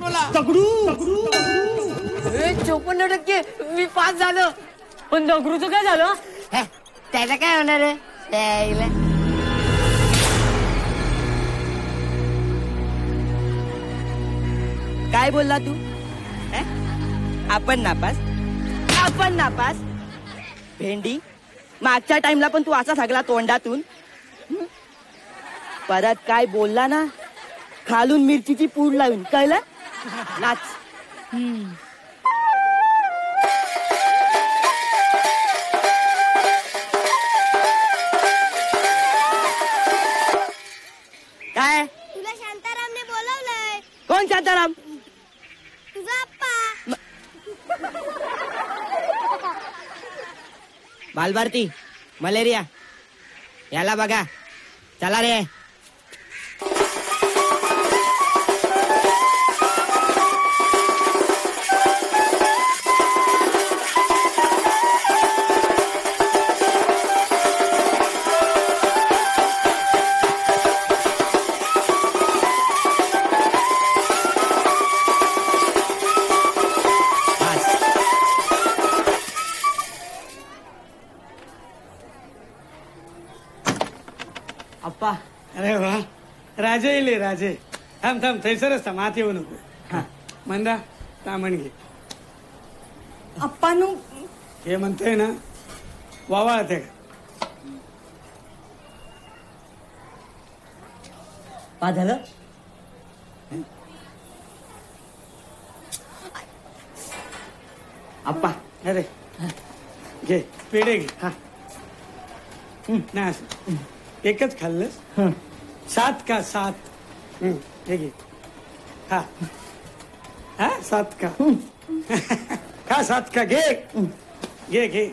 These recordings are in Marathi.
बोला. दगडू 54% मी पास झालो. पण दगडूचं काय झालं? त्याचं काय होणार आहे? काय बोलला तू? आपण नापास भेंडी. मागच्या टाइमला पण तू असा सगळा तोंडातून. परत काय बोलला ना, खालून मिरचीची पूड लावून, कळलं? नाच. काय तुला शांतारामने बोलवलंय. कोण शांताराम? तुझा आप्पा. बालभारती, मलेरिया, याला बघा. चला रे. अप्पा. अरे वा, राजे येले राजे. थांब थांब, थैसरच थांब, आत येऊ नको. हा मंदा, तामण घे. अप्पानू हे म्हणतोय ना, वावाळत आहे. का झालं? अप्पा. अरे घे, पेढे घे. हा नाही असं एकच खाल्लंस? 7 का 7? हे घे. हा हा 7 का. खा 7 का. घे घे घे.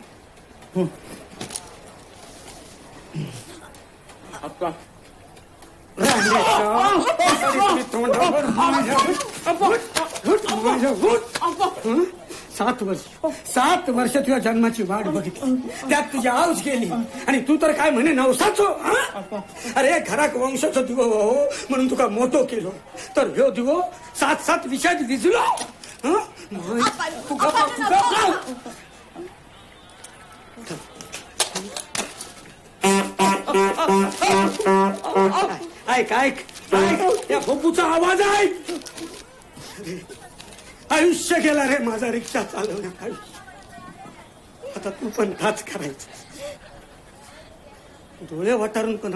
अप्पा. तोंडावर 7 वर्ष तुझ्या जन्माची वाट बघितली, त्यात तुझी आऊस गेली आणि तू तर काय म्हणे नवसाचो. अरे घराक वंशाचो दिवो हो म्हणून तुका मोठो केलो, तर ह्यो दिवो 7 विषयात विजलो. ऐक ऐक ऐक, या भोपूचा आवाज ऐक. आयुष्य गेला रे माझा रिक्षा चालवण्यात. आयुष्य आता तू पण काच करायचं. डोळे वाटारून पण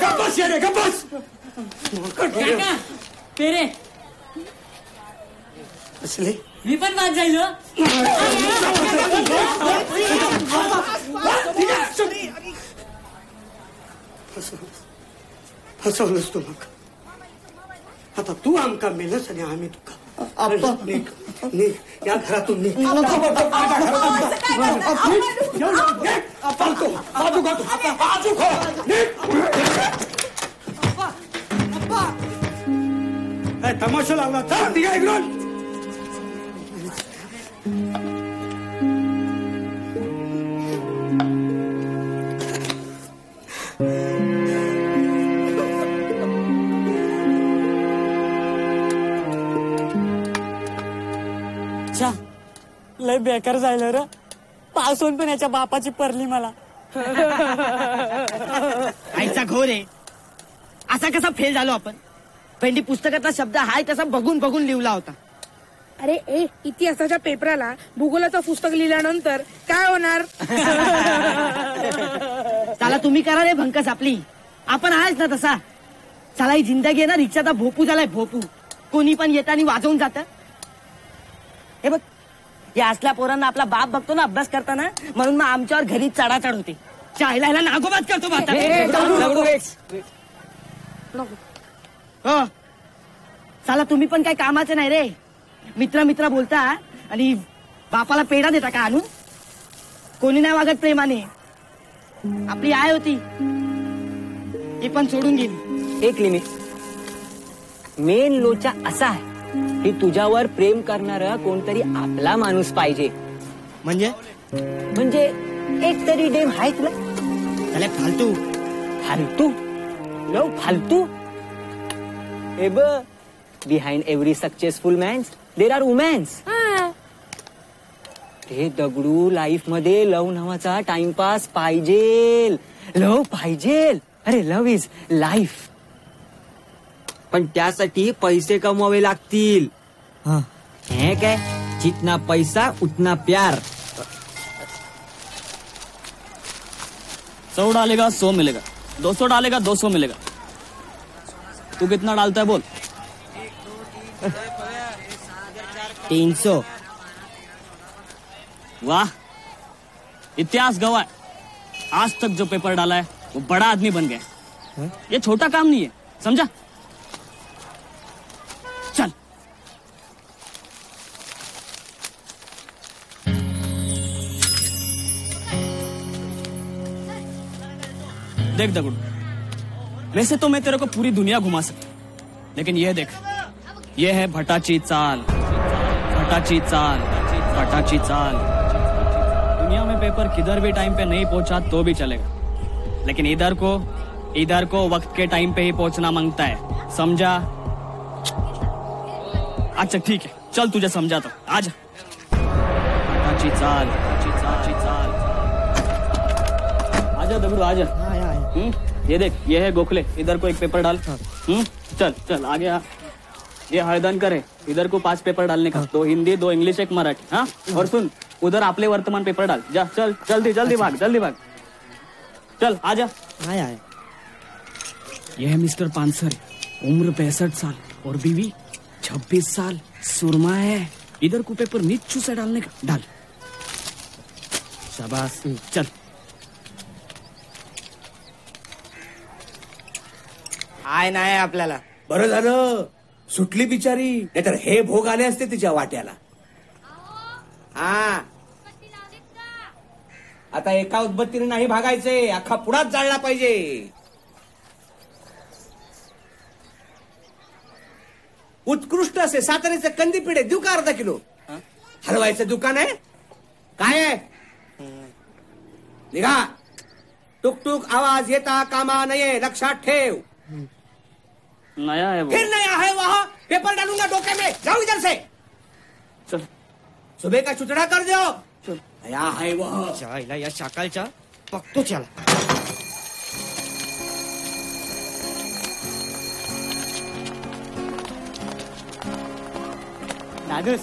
गप्पस रे गप्पस. पेरे असले मी पण वाद जाईल. फसवलंस तू मग. आता तू आमका मेलस आणि आम्ही तुका. निघ निघ या घरातून निघ. तमाशा लावला तर निघा इकडून. लय बेकार जायला र. पास होऊन पण याच्या बापाची परली मला. आईचा घोर आहे. असा कसा फेल झालो आपण? भेंडी पुस्तकातला शब्द हाय तसा बघून बघून लिहिला होता. अरे इतिहासाच्या पेपराला भूगोलाचं पुस्तक लिहिल्यानंतर काय होणार? त्याला तुम्ही करा रे भंकस आपली. आपण आहेच ना तसा. चला ही जिंदगी आहे ना रिक्षाचा भोपू झालाय भोपू. कोणी पण येतानी वाजवून जात. हे बघ, या असल्या पोरांना आपला बाप बघतो ना अभ्यास करताना, म्हणून मग आमच्यावर घरी चढाचढ होते. चायला ह्याला नागोबाद करतो हो. चला तुम्ही पण काय कामाचे नाही रे. मित्र मित्र बोलता आणि बापाला पेढा देता का आणून? कोणी नाही वागत प्रेमाने. आपली आय होती ती पण सोडून गेली. एक लिमिट. मेन लोचा असा आहे की तुझ्यावर प्रेम करणारा कोणतरी आपला माणूस पाहिजे. म्हणजे एक तरी डेम आहे तुला. फालतू फालतू फालतू हे ब behind every successful man's there are womens. हे दगडू, लाईफ मध्ये लव नावाचा टाइमपास पाहिजे. लव पाहिजे. अरे लव इज लाईफ. पण त्यासाठी पैसे कमवावे लागतील. हे काय, जितना पैसा उतना प्यार. 100 डालेगा 100 मिलेगा, 200 डालेगा 200 मिलेगा. तू कितना डालता है बोल. 300. वाह, इतिहास गवाह. आज तक जो पेपर डाला है वो बड़ा आदमी बन गया. ये छोटा काम नहीं है, समझा. चल. देख दगड़ू, वैसे तो मैं तेरे को पूरी दुनिया घुमा सकता, लेकिन ये देख, ये है भटाची चाल. भटाची चाल, भटाची चाल. दुनिया में पेपर किधर भी टाइम पे नहीं पहुंचा तो भी चलेगा, लेकिन इधर को वक्त के टाइम पे ही पहुंचना मांगता है, समझा. अच्छा ठीक है, चल तुझे समझाता हूं, आजा. भटाची चाल, भटाची चाल. आजा दगड़ू, आजा. ये देख, ये है गोखले. इधर को एक पेपर डाल. चल चल आगे आ. ये हळदणकर है, इधर को 5 पेपर डालने का. 2 हिंदी, 2 इंग्लिश, 1 मराठी. हाँ, और सुन, उधर आपले वर्तमान पेपर डाल. जा, चल जल्दी जल्दी भाग, जल्दी भाग. चल आजा. ये है मिस्टर पानसर, उम्र 65 साल और बीवी 26 साल. सुरमा है. इधर को पेपर नीचू से डालने का. डाल. शाबाश. चल. आय नाही आपल्याला. बरं झालं सुटली बिचारी, नाहीतर हे भोग आले असते तिच्या वाट्याला. हा, आता एका उदबत्तीने नाही भागायचे, अख्खा पुढाच जाळला पाहिजे. उत्कृष्ट असे साताऱ्याचे कंदी पिढे देऊ का अर्धा किलो. हलवायचं दुकान आहे काय आहे. निघा. टुकटुक आवाज येता कामा नये, लक्षात ठेव. नया है वो. फिर नया है वहाँ, पेपर डालूंगा डोके में. जाओ इधर से. चल. सुबह का चुचड़ा कर दो. नया है वह. या शाकालच्या बघतो त्याला. दादूस,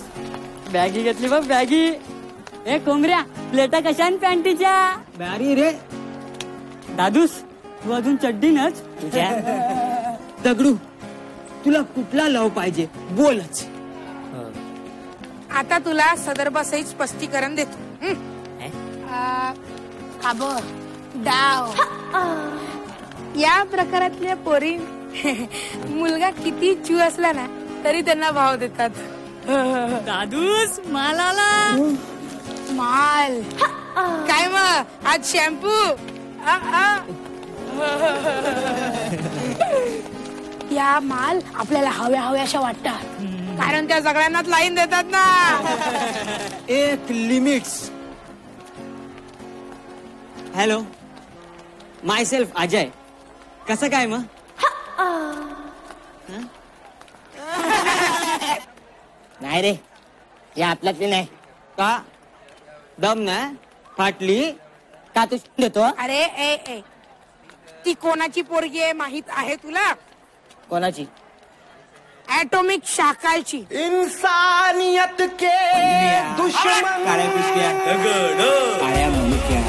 बॅगी घेतली बघ, बॅगी. ए कोंबऱ्या, प्लेटा कशान पॅन्टीच्या. बॅरी रे. दादूस, तू अजून चड्डी नच. दगडू, तुला कुठला लव पाहिजे बोलच. आता तुला सदर्भासहित स्पष्टीकरण देतो. खाबर, डाव या प्रकारातल्या पोरी मुलगा किती चू असला ना तरी त्यांना भाव देतात. दादूस, मालाला माल काय मग आज शॅम्पू. या माल आपल्याला हव्या हव्याशा वाटतात, कारण त्या सगळ्यांनाच लाईन देतात ना. एक लिमिट्स. हॅलो, माय सेल्फ अजय. कसं काय मग. नाही रे, या आपल्यातली नाही. का दम ना फाटली का तू देतो. अरे ए ती कोणाची पोरगी आहे माहित आहे तुला. कोणाची. ऍटॉमिक शाकालची. इंसानियत के दुश्मन. काळ्या पिशव्या, काळ्या मुंडक्या.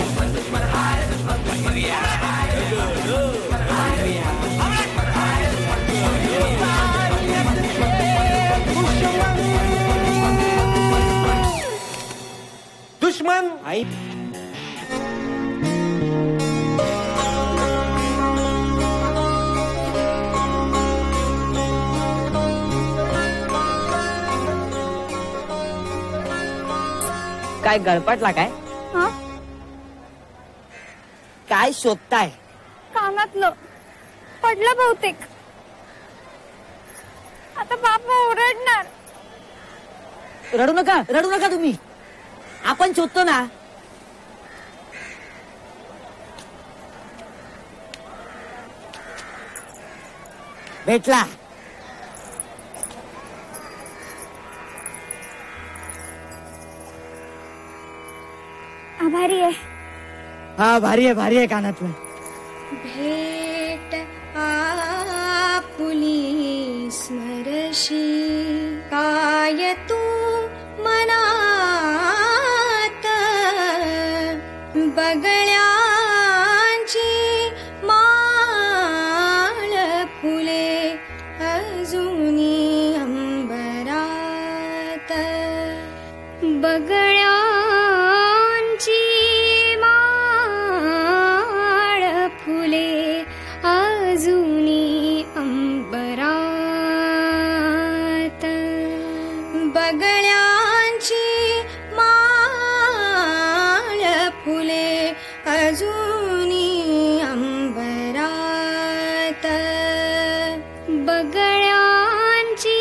दुश्मन. आई काय गळपटला काय. काय शोधताय. कानातलं पडलं बहुतेक. आता बाबा ओरडणार. रडू नका तुम्ही. आपण शोधतो ना. भेटला. भारी आहे. हा भारी आहे कानातलं. भेट आपुली स्मरशी काय तू मनात बगळ्यांची माळ फुले अजूनी अंबरात बगळ्यांची माळ फुले अजूनी अंबरात बगळ्यांची माळ फुले अजूनी अंबरात बगळ्यांची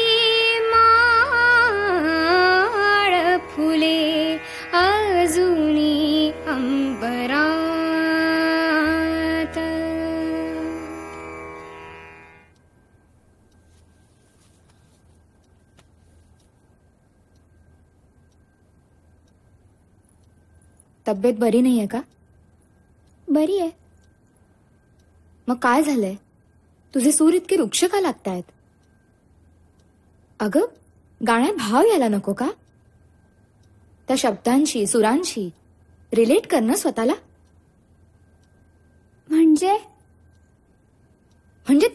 माळ फुले अजूनी अंबरात. तब्येत बरी नाहीये का? बरी आहे. मग काय झालंय? तुझे सूर इतके रुक्ष का लागतायत? अगं, गाण्यात भाव यायला नको का? त्या शब्दांशी सुरांशी रिलेट कर ना स्वतःला. म्हणजे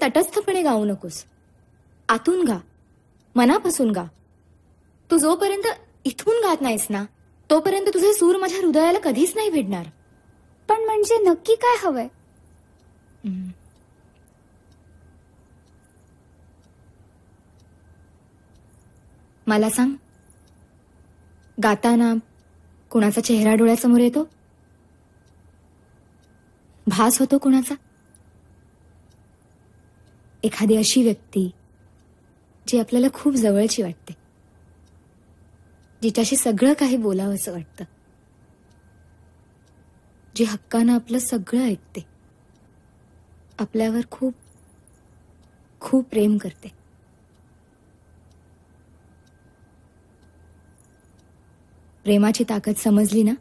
तटस्थपणे गाऊ नकोस. आतून गा, मनापासून गा. तू जोपर्यंत इथून गात नाहीस ना, तोपर्यंत तुझे सूर माझ्या हृदयाला कधीच नाही भिडणार. पण म्हणजे नक्की काय हवंय? मला सांग, गाताना कुणाचा चेहरा डोळ्यासमोर येतो? भास होतो कुणाचा? एखादी अशी व्यक्ती जी आपल्याला खूप जवळची वाटते, जिच्याशी सगळं काही बोलावंसं वाटतं, जी हक्कानं आपलं सगळं ऐकते, आपल्यावर खूप खूप प्रेम करते. प्रेमाची ताकद समजली ना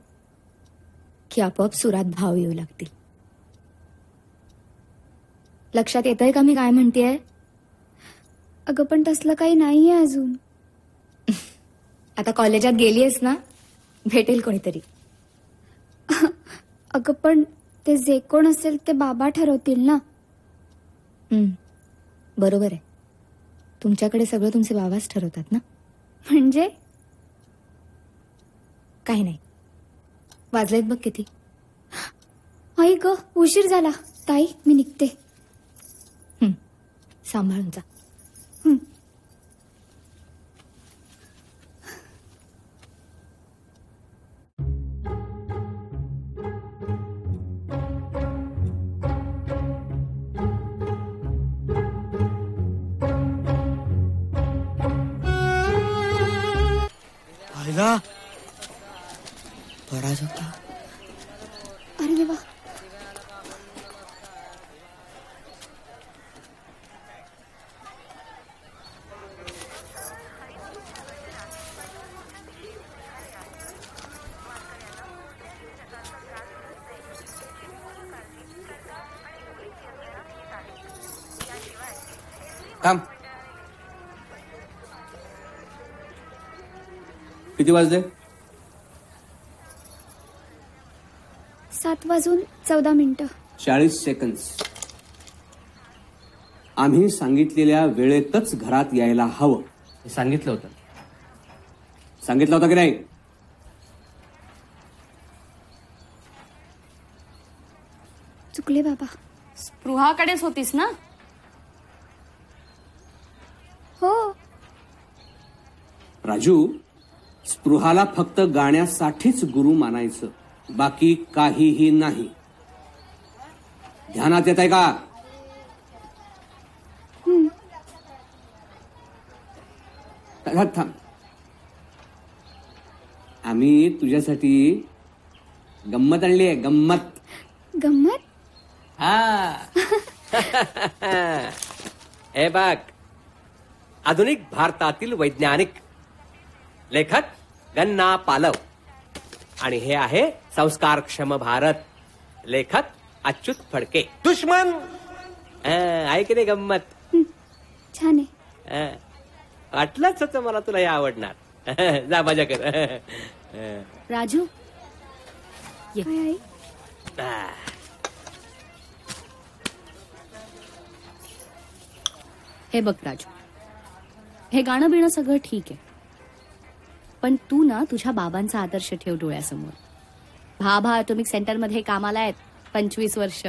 की आपोआप सुरात भाव येऊ लागतील. लक्षात येतंय का मी काय म्हणतेय? अगं पण तसलं काही नाहीये अजून. आता कॉलेजात गेलीयस ना, भेटेल कोणीतरी. अगं पण ते जे कोण असेल ते बाबा ठरवतील ना. बरोबर आहे. तुमच्याकडे सगळं तुमचे बाबाच ठरवतात ना. म्हणजे काही नाही. वाजलेत बघ किती. आई ग, उशीर झाला. ताई, मी निघते. सांभाळून जा. आईला बराच होता. अरे देवा. थांब. किती वाजले? 7:14 40 सेकंद. आम्ही सांगितलेल्या वेळेतच घरात यायला हवं. सांगितलं होतं. सांगितलं होतं की नाही? चुकले बाबा. स्पृहाकडेच होतीस ना? हो. राजू, स्पृहाला फक्त गाण्यासाठीच गुरु मानायचं, बाकी काहीही नाही. ध्यानात येत आहे का? थांब. आम्ही तुझ्यासाठी गंमत आणली आहे. गंमत. गंमत? हे बघ, आधुनिक भारतातील वैज्ञानिक लेखक गन्ना पालव आणि हे आहे संस्कारक्षम भारत. लेखक अच्युत फडके. दुश्मन आहे की नाही गंमत? छान आहे. वाटलंच होतं मला तुला हे आवडणार. जा मजा कर. राजू काय आई? हे बघ राजू, हे गाणं बिणं सगळं ठीक आहे, पण तू ना तुझ्या बाबांचा आदर्श ठेव डोळ्यासमोर. भाभा ॲटॉमिक सेंटरमध्ये कामाला आहेत 25 वर्ष.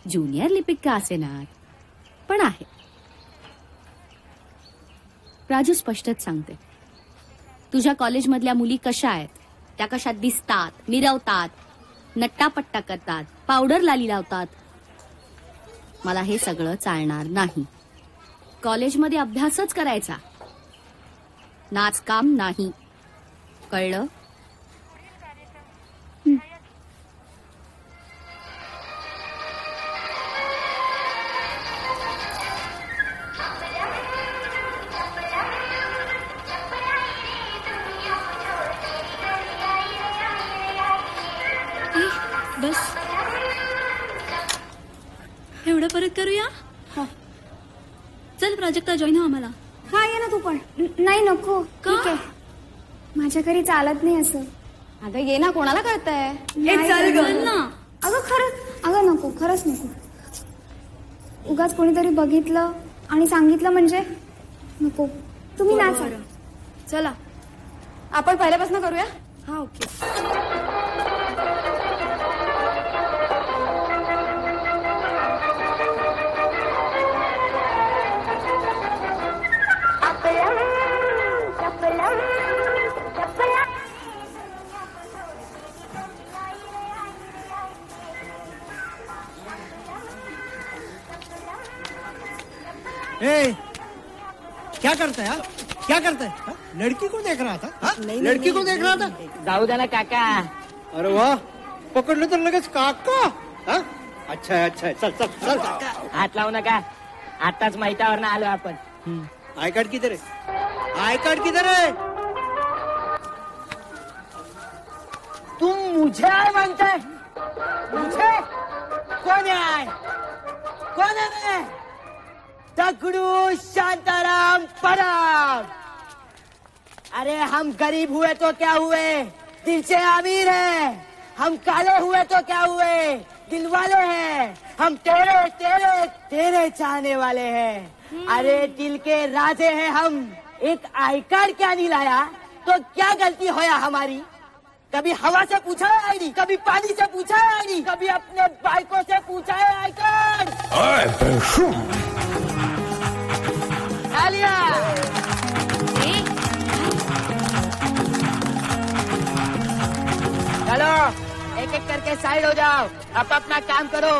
ज्युनियर लिपिक का असेनात, पण आहे. राजू, स्पष्टच सांगते, तुझ्या कॉलेजमधल्या मुली कशा आहेत, त्या कशा दिसतात, मिरवतात, नट्टापट्टा करतात, पावडर लाली लावतात. मला हे सगळं चालणार नाही. कॉलेजमध्ये अभ्यासच करायचा, नाचकाम नाही. कळलं? बस एवढं परत करूया. चल प्राजक्ता, जॉईन हो आम्हाला. हा ये ना तू पण. नाही नको, ठीक आहे. माझ्या घरी चालत नाही असं. अगं ये ना, कोणाला कळतंय. चल ना. अगं खरंच, अगं नको, खरंच नको. उगाच कोणीतरी बघितलं आणि सांगितलं म्हणजे नको. तुम्ही नाचा. चला आपण पहिल्यापासून करूया. हा ओके. क्या करता है? क्या करता है? लड़की को देख रहा था? लड़की को देख रहा था? जाऊ द्या ना काका. अरे वाह, पकडलं तर लगेच काका. हा? अच्छा आहे, अच्छा आहे. चल चल चल. हात लावू नका, आताच माहितीवर ना आलो आपण. आई कार्ड किधर है? आई कार्ड किधर है? तुम मुझे आय म्हणताय? मुझे? कोण आहे? कोण आहे? दगड़ू शांताराम परम. अरे हम गरीब हुए तो क्या हुए, दिल से अमीर हैं. हम काले हुए तो क्या हुए, दिल वाले हैं. हम तेरे तेरे तेरे चाहने वाले हैं. अरे दिल के राजे हैं हम. एक आई कार्ड क्या नहीं लाया तो क्या गलती होया हमारी. कभी हवा से पूछा है आई डी, कभी पानी से पूछा है आई डी, कभी अपने बाइकों से पूछा है आई कार्ड. आलिया चलो, एक एक करके साइड हो जाओ. अब अपना काम करो,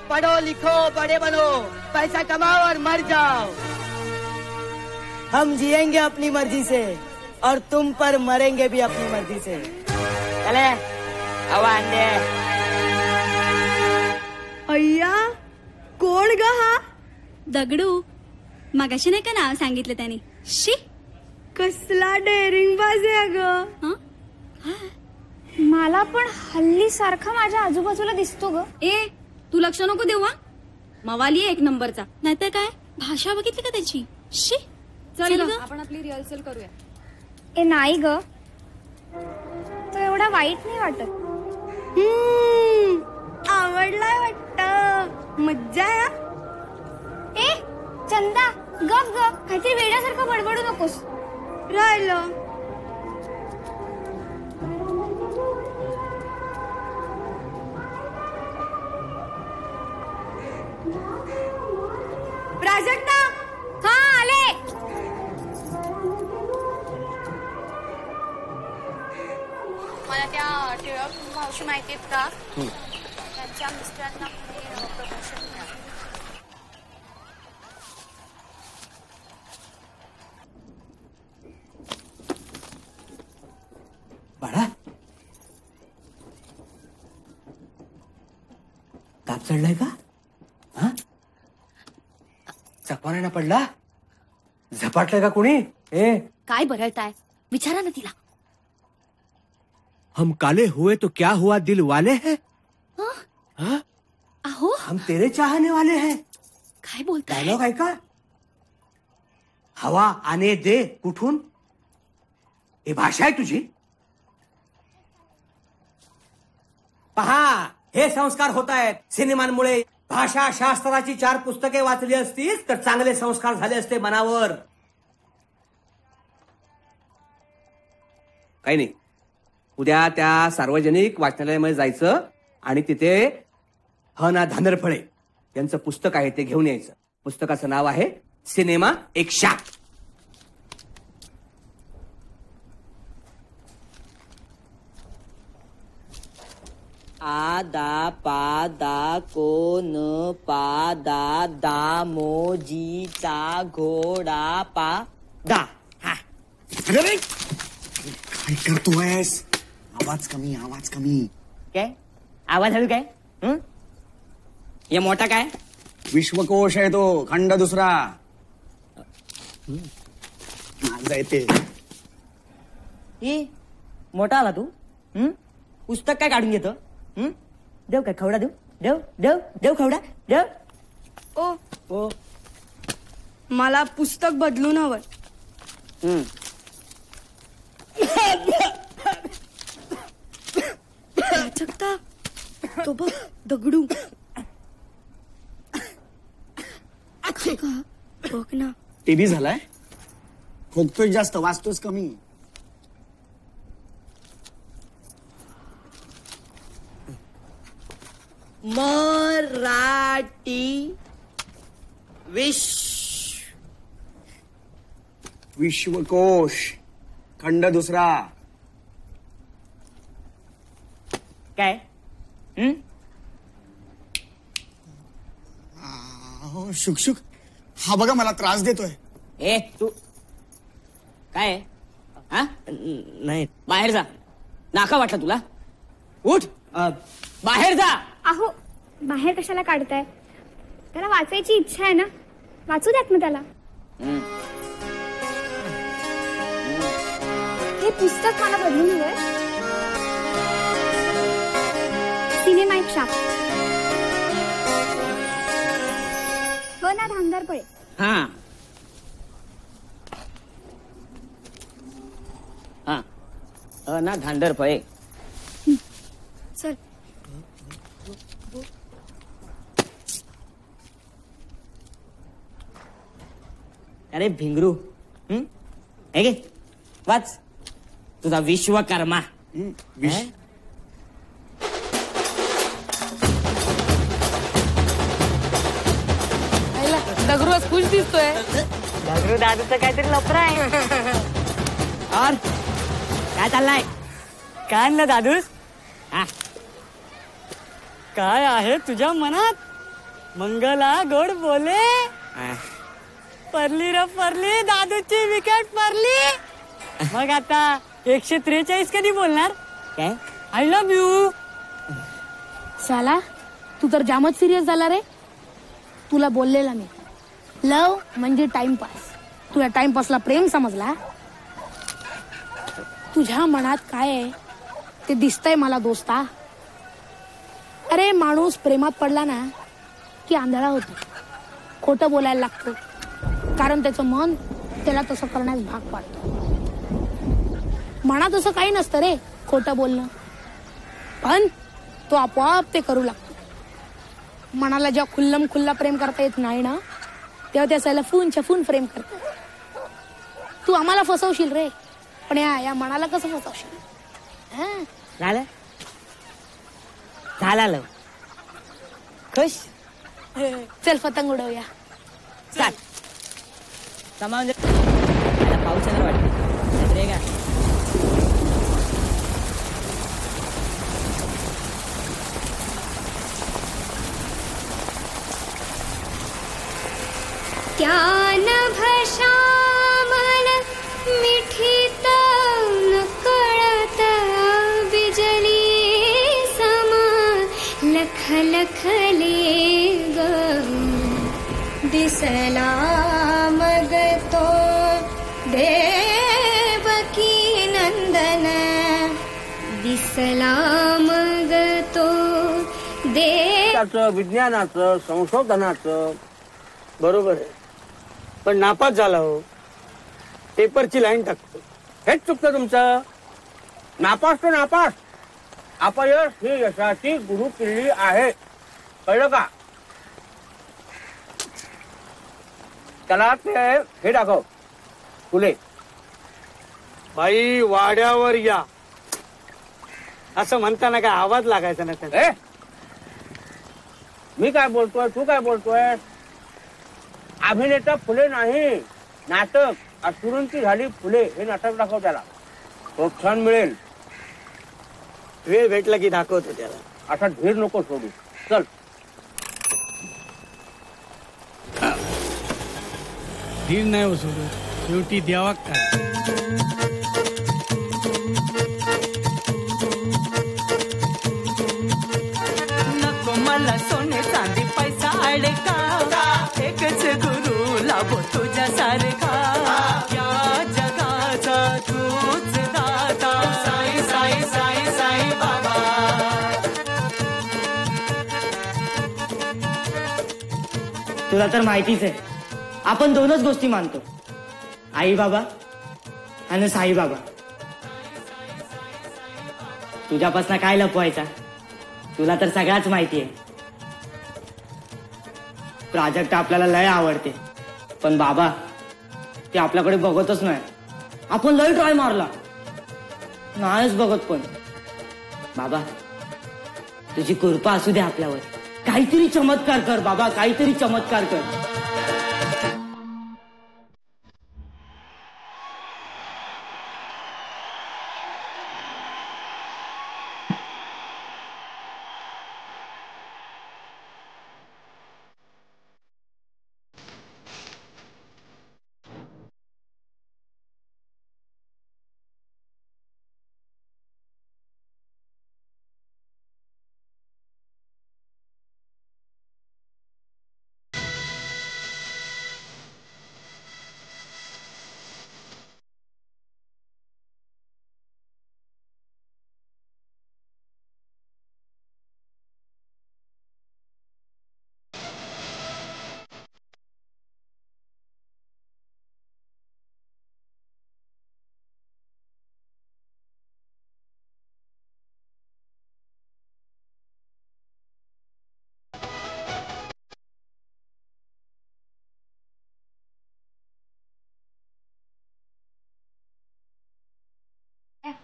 पढ़ो लिखो, बड़े बनो, पैसा कमाओ और मर जाओ. हम जिएंगे अपनी मर्जी से और तुम पर मरेंगे भी अपनी मर्जी से. चले हवा अंडे. अय्या, कोण ग हा? दगडू. मगाशी नाही का नाव सांगितलं त्याने. शी, कसला डेअरिंग बाज आहे ग. मला पण हल्ली सारखा माझ्या आजूबाजूला दिसतो ग. ए, तू लक्ष नको देऊ. मवाली एक नंबरचा. नाहीतर काय, भाषा बघितली का त्याची. शी, चल ग, आपण आपली रिहर्सल करूया. ए नाही ग, तो एवढा वाईट नाही वाटत. आवडलाय वाटत. मज्जा आहे. ए चंदा, गप गप, काहीतरी वेड्यासारखं बडबडू नकोस. राहिलं. प्राजक्ता. हा आले. मला त्या टिळक मावशी माहिती आहेत का? त्यांच्या मिस्टरांना प्रमोशन मिळालं. बाळा, ताप चढलाय का? हा, चकवा नाही ना पडला? झपाटलंय का कोणी? ए काय बरळताय, विचारा ना तिला. हम काले हुए तो क्या हुआ दिल वाले हैं? हाँ? अहो हम तेरे चाहने वाले हैं. काय बोलताय? डायलॉग ऐका. हवा आने दे. कुठून? ही भाषा आहे तुझी? पहा, हे संस्कार होत आहेत सिनेमांमुळे. भाषा शास्त्राची 4 पुस्तके वाचली असतीस तर चांगले संस्कार झाले असते मनावर. काही नाही, उद्या त्या सार्वजनिक वाचनालयामध्ये जायचं आणि तिथे ना धांदरफळे यांचं पुस्तक आहे ते घेऊन यायचं. पुस्तकाचं नाव आहे सिनेमा एक शाप. आ दा पा दा को न पा दा दा मो जी चा घोडा पा दा. हा काय करतोयस? आवाज कमी, आवाज कमी. काय आवाज हळू काय? हे मोठा काय? विश्वकोश आहे तो, खंड दुसरा. माझा येते. ए मोठा आला तू. पुस्तक काय काढून घेतो? देव काय खवडा देऊ? देव देव देव खवडा देव. ओ मला पुस्तक बदलून हवं. तो बघ दगडू. बघ ना. टीव्ही झालाय. खोकतोय जास्त, वाचतोच कमी. मराठी विश्वकोश खंड दुसरा. काय? शुकशुक. हा बघा मला त्रास देतोय. ए तू काय? हा नाही, बाहेर जा. नाका वाटला तुला? उठ, बाहेर जा. अहो बाहेर कशाला काढताय? त्याला वाचायची इच्छा आहे ना, वाचू द्यात ना त्याला. हे पुस्तक मला बदलून हवंय. सिनेमा एक शाप. हो ना धामदार पळे. हा हा ना धांदर फळे. चल. अरे भिंगरू, हे घे वाच तुझा विश्वकर्मा. दगडू आज खुश दिसतोय. दगडू दादूचं काहीतरी लफडं आहे. और काय चाललाय? काय आणलं दादूस? काय आहे तुझ्या मनात? मंगला गोड बोले. परली र परली, दादूची विकेट पडली. मग आता 143 कधी बोलणार? काय? I love you. साला तू तर जामच सिरियस झाला रे. तुला बोललेला मी, लव म्हणजे टाइमपास. तुला टाइमपासला प्रेम समजला? तुझ्या मनात काय आहे ते दिसतंय मला दोस्ता. अरे माणूस प्रेमात पडला ना की आंधळा होतो, खोटं बोलायला लागतो, कारण त्याचं मन त्याला तसं करण्यास भाग पाडतो. मनात असं काही नसतं रे खोटं बोलणं, पण तो आपोआप ते करू लागतो. मनाला जेव्हा खुल्लम खुल्ला प्रेम करता येत नाही ना, तेव्हा त्याला फूनच्या फून प्रेम करतो. तू आम्हाला फसवशील रे, पण या मनाला कसं फसवशील? झालं झाला लव. खुश. चल पतंग उडवूया. चाल. सामावून पाऊस येणार वाटत रे का? क्या नभ श्यामल मिठित न कळत बिजली समा लख लखले ग दिसला मग तो देवकी नंदन दिसला मग तो दे विज्ञानाचं संशोधनाचं बरोबर आहे, पण नापास झाला हो. पेपरची लाईन टाकतो. हेच चुकतं तुमचं. नापास तो नापास. अपयश ही यशाची गुरु किल्ली आहे, कळलं का? त्याला ते हे दाखव, फुले. बाई वाड्यावर या असं म्हणताना काय आवाज लागायचा ना त्याला. मी काय बोलतोय, तू काय बोलतोय? अभिनेता फुले नाही, नाटक असुरांची झाली फुले हे नाटक दाखव. त्याला प्रोत्साहन मिळेल. वेळ भेटला की दाखवतो त्याला. असा धीर नको सोडू. चल. धीर नाही हो सोडू, शेवटी द्यावा काय. नको मला सोने चांदी पैसा अडका, एकच गुरु लाभो तुझ्या सारखा. या जगाचा तूच दाता, साई साई साई साई बाबा. तुला तर माहितीच आहे, आपण दोनच गोष्टी मानतो, आई बाबा आणि साई बाबा. तुझ्यापासून काय लपवायचा, तुला तर सगळ्याच माहिती आहे. प्राजक्त आपल्याला लय आवडते, पण बाबा ते आपल्याकडे बघतच नाही. आपण लय ट्राय मारला, नाहीच बघत. पण बाबा तुझी कृपा असू दे आपल्यावर. काहीतरी चमत्कार कर बाबा, काहीतरी चमत्कार कर.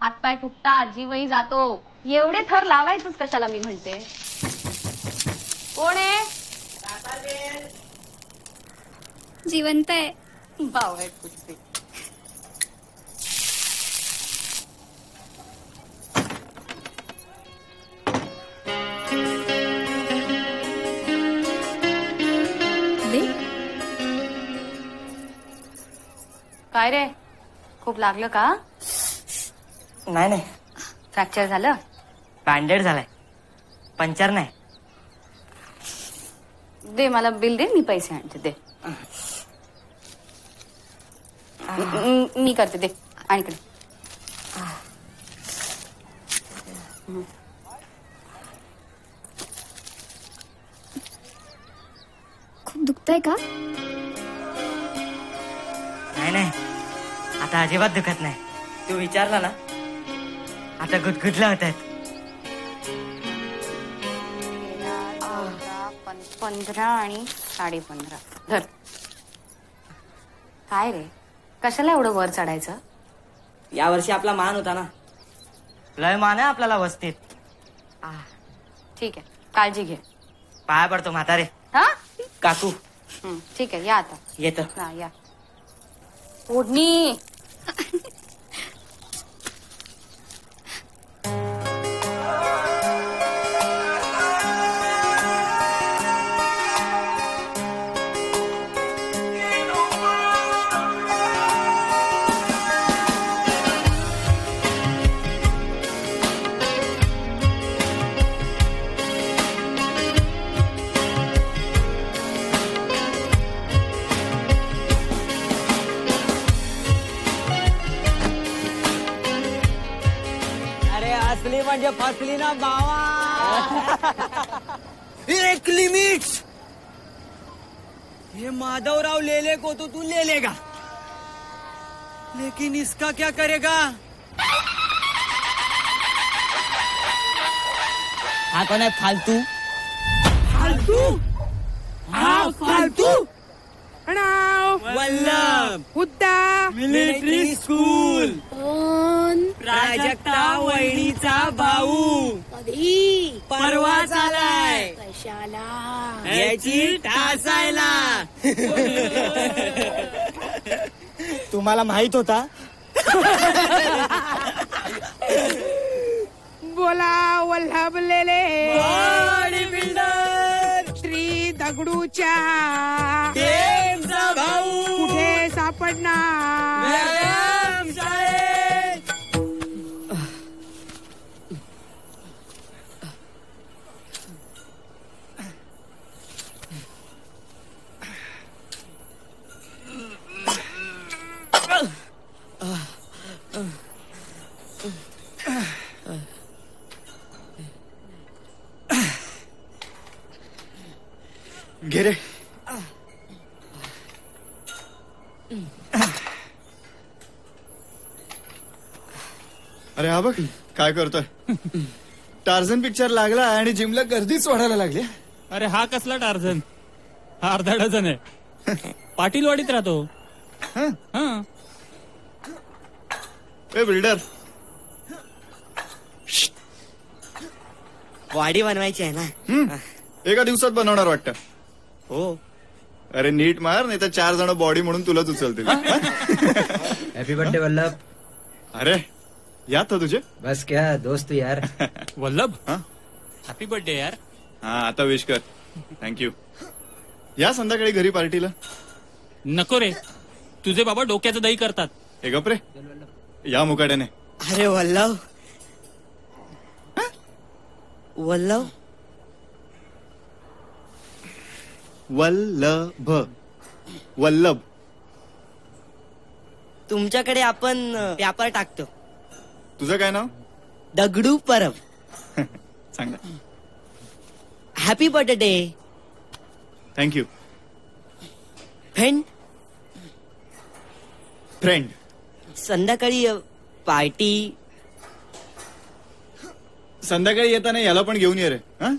हातपाय फुटतात, जीवही जातो. एवढे थर लावायचंच कशाला मी म्हणते. कोण आहे? जिवंत आहे. बावळट कुठे. काय रे, खूप लागलं का? नाही नाही, फ्रॅक्चर झालं? बँडेड झालाय, पंचर नाही. दे मला बिल दे, मी पैसे आणते. दे. मी करते. दे आणि इकडे. खूप दुखतंय का? नाही नाही, आता अजिबात दुखत नाही. तू विचारला ना, आता गुदगुदला होत आहेत. 15 आणि 15.5. धर. काय रे, कशाला एवढं वर चढायचं? यावर्षी आपला मान होता ना, लय मान आहे आपल्याला वस्तीत. ठीक आहे, काळजी घे. पाया पडतो म्हातारे. हा काकू. ठीक आहे, या आता. येतो. हा या. ओढणी. फसली म्हणजे फसली ना बावा. एक लिमिट. ये माधवराव लेले को तो तू ले लेगा, लेकिन इसका क्या करेगा? हा कौन है फालतू? फालतू? हाँ फालतू. Vallabh Hudda military school. कोण? प्राजक्ता वहिनीचा भाऊ कधी? परवाच आलाय कशाला? याची टासायला. तुम्हाला माहित होता? बोला वल्लभ लेले. बॉडी बिल्डर श्री दगडूच्या टेमचा भाऊ कुठे सापडणार? व्यायाम शाळेत. घे रे. अरे हा बघ काय करतोय. टार्झन पिक्चर लागला आणि जिमला गर्दीच वाढायला लागली. अरे हा कसला टार्झन? हा अर्धा डझन आहे. पाटीलवाडीत राहतो. हा. ए बिल्डर, बॉडी बनवायची आहे ना. एका दिवसात बनवणार वाटतं. हो. अरे नीट मार, नाही तर 4 जण बॉडी म्हणून तुलाच उचलतील. Happy birthday Vallabh. अरे याद था तुझे? बस क्या दोस्त यार. वल्लभ हा हॅपी बर्थडे यार. हा आता विश कर. थँक्यू. या संध्याकाळी घरी पार्टीला. नको रे, तुझे बाबा डोक्याचं दही करतात. हे गप रे, या मुकाट्याने. अरे वल्लभ, वल्लभ वल्लभ वल्लभ. तुमच्याकडे आपण व्यापार टाकतो. तुझं काय नाव? दगडू परब. सांग. Happy birthday. Thank you. Friend. Friend. संध्याकाळी पार्टी. संध्याकाळी येताना याला पण घेऊन ये रे. हा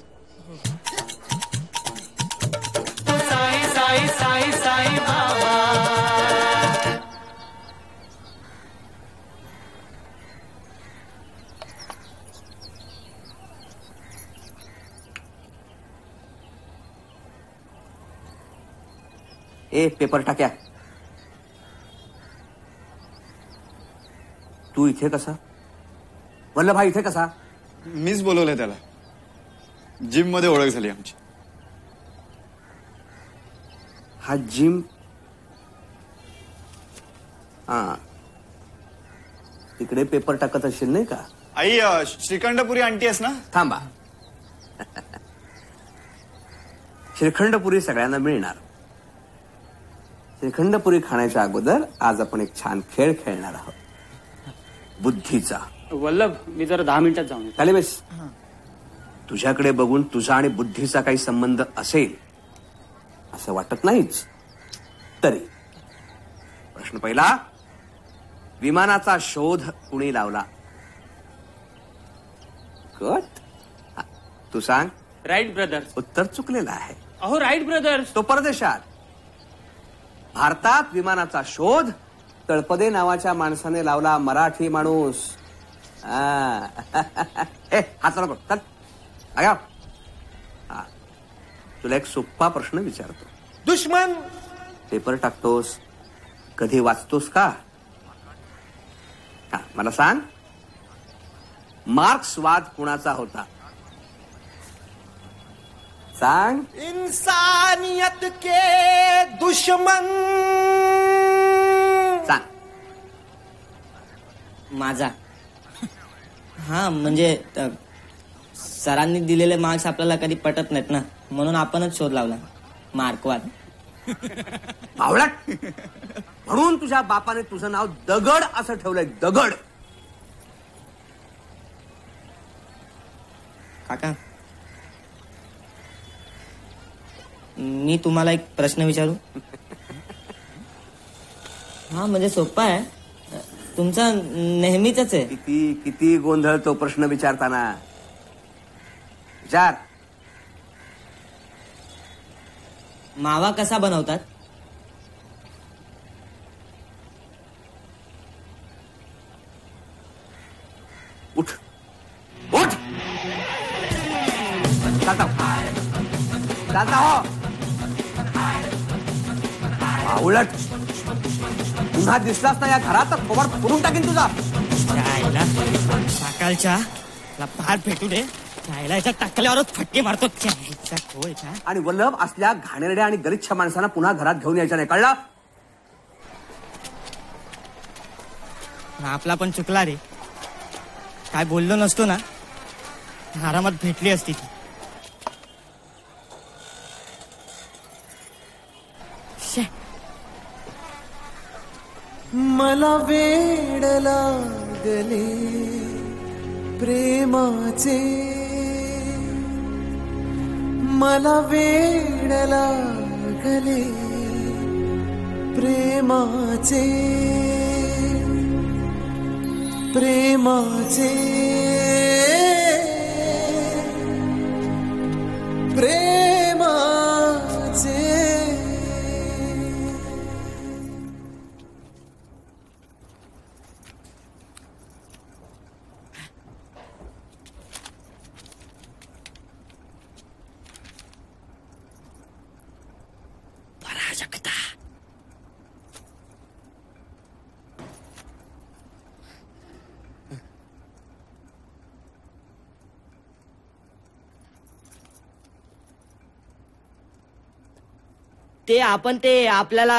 साई साई साई साई बाबा. ए पेपर टाक्या, तू इथे कसा? वल्लभा इथे कसा? मीच बोलवलंय त्याला. जिम मध्ये ओळख झाली आमची. हा जिम. हा तिकडे पेपर टाकत असेल नाही का? आई श्रीखंडपुरी आणती आहेस ना? थांबा. श्रीखंडपुरी सगळ्यांना मिळणार. श्रीखंडपुरी खाण्याच्या अगोदर आज आपण एक छान खेळ खेळणार आहोत, बुद्धीचा. वल्लभ मी जरा 10 मिनिटात जाऊन. खाली बेस. तुझ्याकडे बघून तुझा आणि बुद्धीचा काही संबंध असेल असं वाटत नाहीच. तरी प्रश्न पहिला, विमानाचा शोध कुणी लावला? कट. तू सांग. Wright brothers. उत्तर चुकलेलं आहे. अहो राईट ब्रदर्स. तो परदेशात. भारतात विमानाचा शोध तळपदे नावाच्या माणसाने लावला. मराठी माणूस. हाच नको चल. अगा तुला एक सोपा प्रश्न विचारतो. दुश्मन. पेपर टाकतोस, कधी वाचतोस का? मला सांग, मार्क्सवाद कुणाचा होता? सांग. इंसानियत के दुश्मन. सांग. माझा. हा म्हणजे सरांनी दिलेले मार्क्स आपल्याला कधी पटत नाहीत ना, म्हणून आपणच शोध लावला मार्कवाद. भावळट. म्हणून तुझ्या बापाने तुझं नाव दगड असं ठेवलंय. दगड. काका मी तुम्हाला एक प्रश्न विचारू? हा म्हणजे सोपा आहे, तुमचा नेहमीच आहे. किती किती गोंधळतो प्रश्न विचारताना. विचार. मावा कसा बनवतात? उठ उठ. चालता चालता हो. उलट पुन्हा दिसलास ना या घरात तर थोबाड फोडून टाकेन तुझा. सकाळच्या फार भेटू दे, याच्या टाकल्यावरच फटके मारतो. आणि वल्लभ असल्या घाणेरड्या आणि गलिच्छ माणसांना पुन्हा घरात घेऊन यायचं नाही, कळलं? आपला पण चुकला रे, काय बोललो नसतो ना, आरामात भेटली असती ती. मला वेड लागले प्रेमाचे, मला वेड लागले प्रेमाचे, प्रेमाचे, प्रेमाचे. ते आपण ते आपल्याला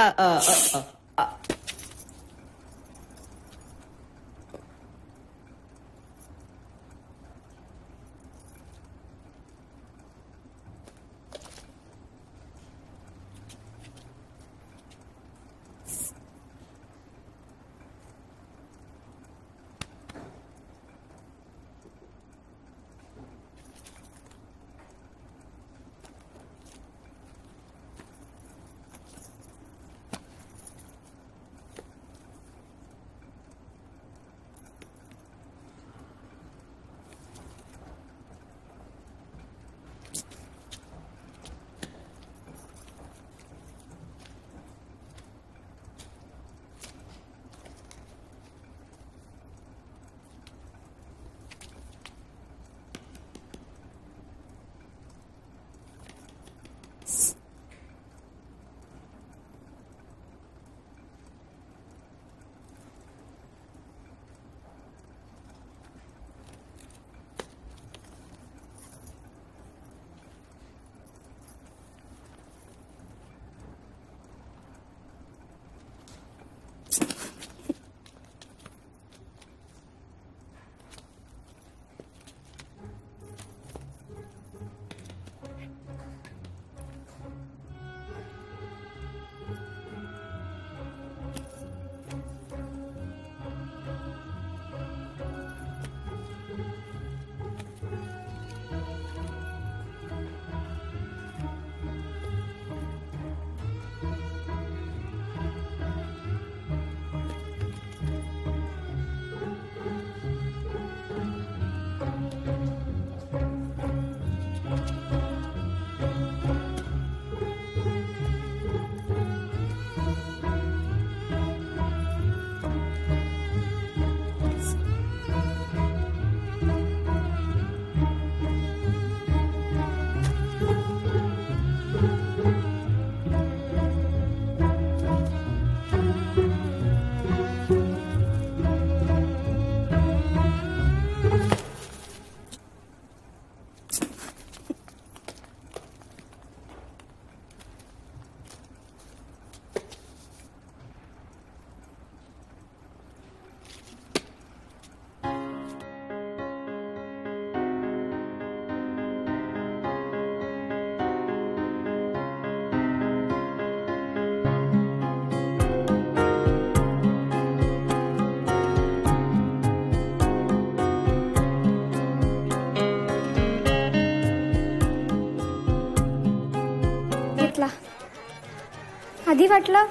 आधी वाटलं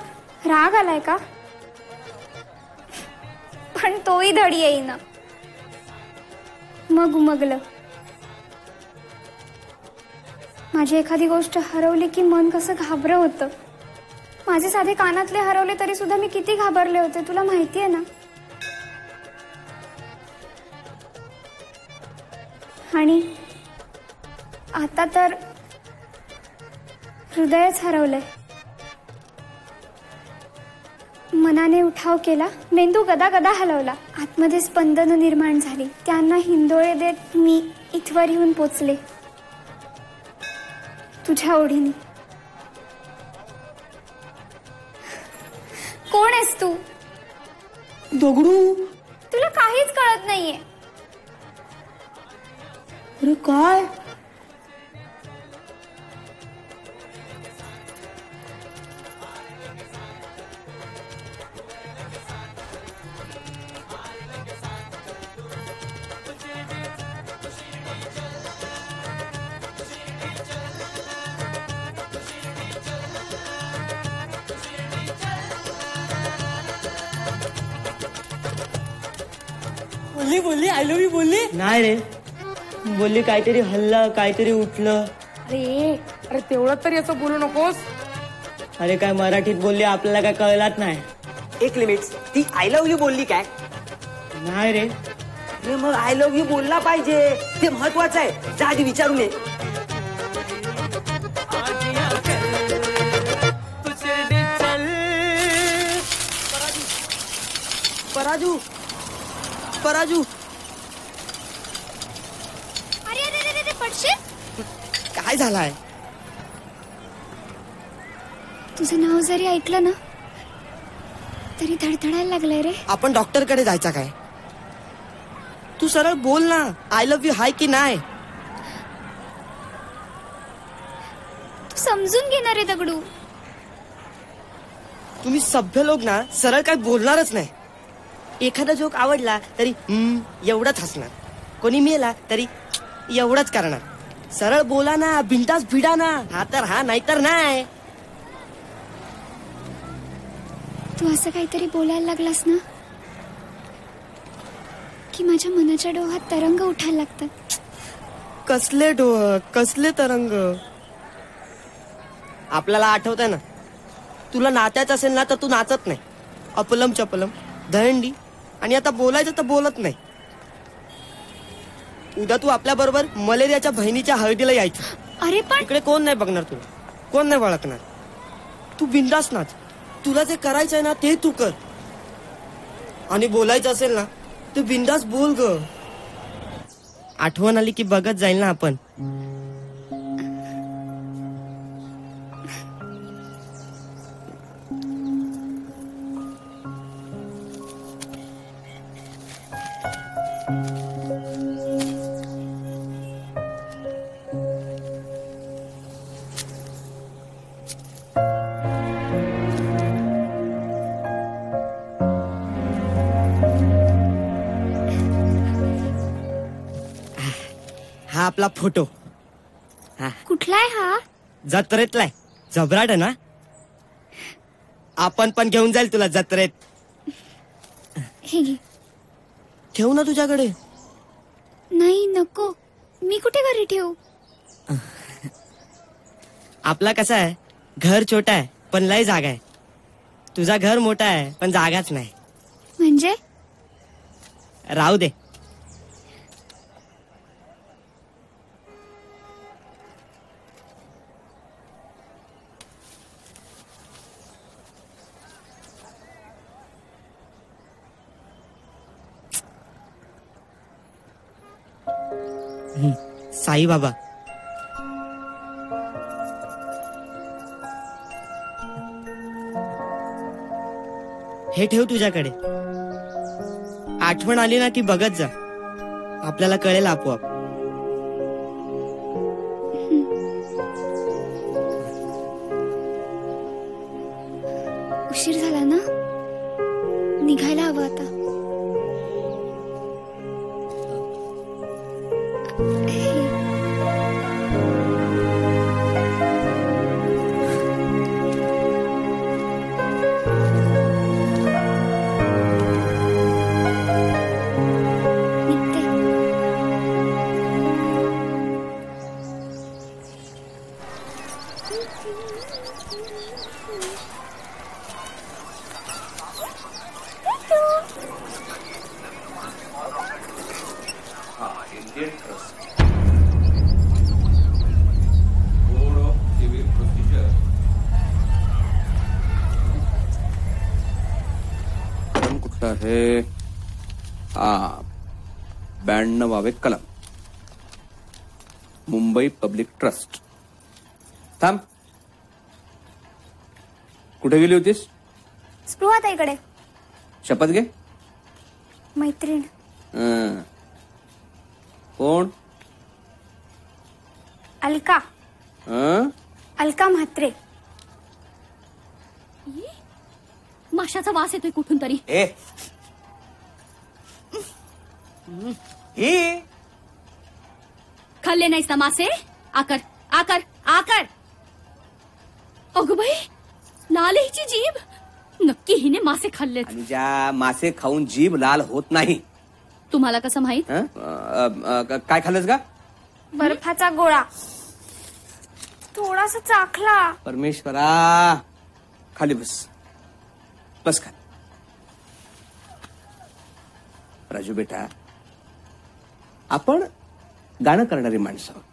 राग आलाय का, पण तोही धड येईना. मग उमगलं. माझी एखादी गोष्ट हरवली की मन कसं घाबरं होतं. माझे साधे कानातले हरवले तरी सुद्धा मी किती घाबरले होते तुला माहितीये ना. आणि आता तर हृदयच हरवलंय. मनाने उठाव केला, मेंदू गदा गदा हलवला, आतमध्ये स्पंदन निर्माण झाली. त्यांना हिंदोळे देत मी इथवर येऊन पोचले तुझ्या ओढीने. कोण आहेस तू? दगडू, तुला काहीच कळत नाहीये. अरे काय? बोलली बोलली आय लव्ह यू बोलली? नाही रे, बोलली काहीतरी हल्लं, काहीतरी उठलं. अरे तेवढं तरी असं बोलू नकोस. अरे काय मराठीत बोलली, आपल्याला काय कळलाच नाही. एक लिमिट, ती आय लव्ह यू बोलली काय? नाही रे. अरे मग आय लव्ह यू बोलला पाहिजे, ते महत्वाचं आहे. जा आधी विचारून ये. पराजू पराजू अरे अरे अरे अरे पडशील. काय झालाय? तुझं नाव जरी ऐकलं ना तरी धडधडायला लागलंय रे. आपण डॉक्टरकडे जायचा काय? तू सरळ बोल ना, आय लव्ह यू हाय की नाही? तू समजून घेणार रे दगडू. तुम्ही सभ्य लोक ना सरळ काय बोलणारच नाही. एखादा जोक आवडला तरी एवढंच हसणार, कोणी मेला तरी एवढंच करणार. सरळ बोला ना, बिंदास भिडा ना. हा तर हा, नाही तर नाही. तू असं काहीतरी बोलायला लागलास ना की माझ्या मनाच्या डोहात तरंग उठायला लागतात. कसले डोह, कसले तरंग? आपल्याला आठवतंय ना, तुला नाचायचं असेल ना तर तू नाचत नाही. अपलम चपलम दहंडी, आणि आता बोलायचं तर बोलत नाही. उद्या तू आपल्या बरोबर मलेरियाच्या बहिणीच्या हळदीला यायचं. अरे पण इकडे कोण नाही बघणार तुला, कोण नाही ओळखणार. तू बिंदास नाच. तुला जे करायचंय ना ते तू कर. आणि बोलायचं असेल ना तू बिंदास बोल ग. आठवण आली की बघत जाईल ना आपण. हा आपला फोटो. कुठला आहे हा? जत्रेतलाय. जबराट आहे ना. आपण पण घेऊन जाईल तुला जत्रेत. हे घे. ठेवू ना तुझ्याकडे? नाही नको, मी कुठे घरी ठेवू? आपला कसा आहे, घर छोटा आहे पण लय जागा आहे. तुझा घर मोठा आहे पण जागाच नाही. म्हणजे? राहू दे. साई बाबा. हे ठेव तुझ्याकडे. आठवण आली ना की बघत जा, आपल्याला कळेल आपोआप. उशीर झाला ना, निघायला हवं आता. आहे 92 कलम, मुंबई पब्लिक ट्रस्ट. थांब, कुठे गेली होतीस? स्पृहा ताईकडे. शपथ घे. मैत्रीण. कोण? अलका. अलका म्हात्रे. माशाचा वास येतोय कुठून तरी. खाल्ले नाहीस ना मासे? आकर आकर आकर. अगं बाई, लाल हिची जीभ. नक्की हिने मासे खाल्लेत. आणि ज्या मासे खाऊन जीभ लाल होत नाही. तुम्हाला कसं माहित? काय खाल्लंस का? बर्फाचा गोळा. थोडासा चाखला. परमेश्वरा, खाली बस. बस खाली. राजू बेटा, आपण गाणं करणारी माणसं आहोत.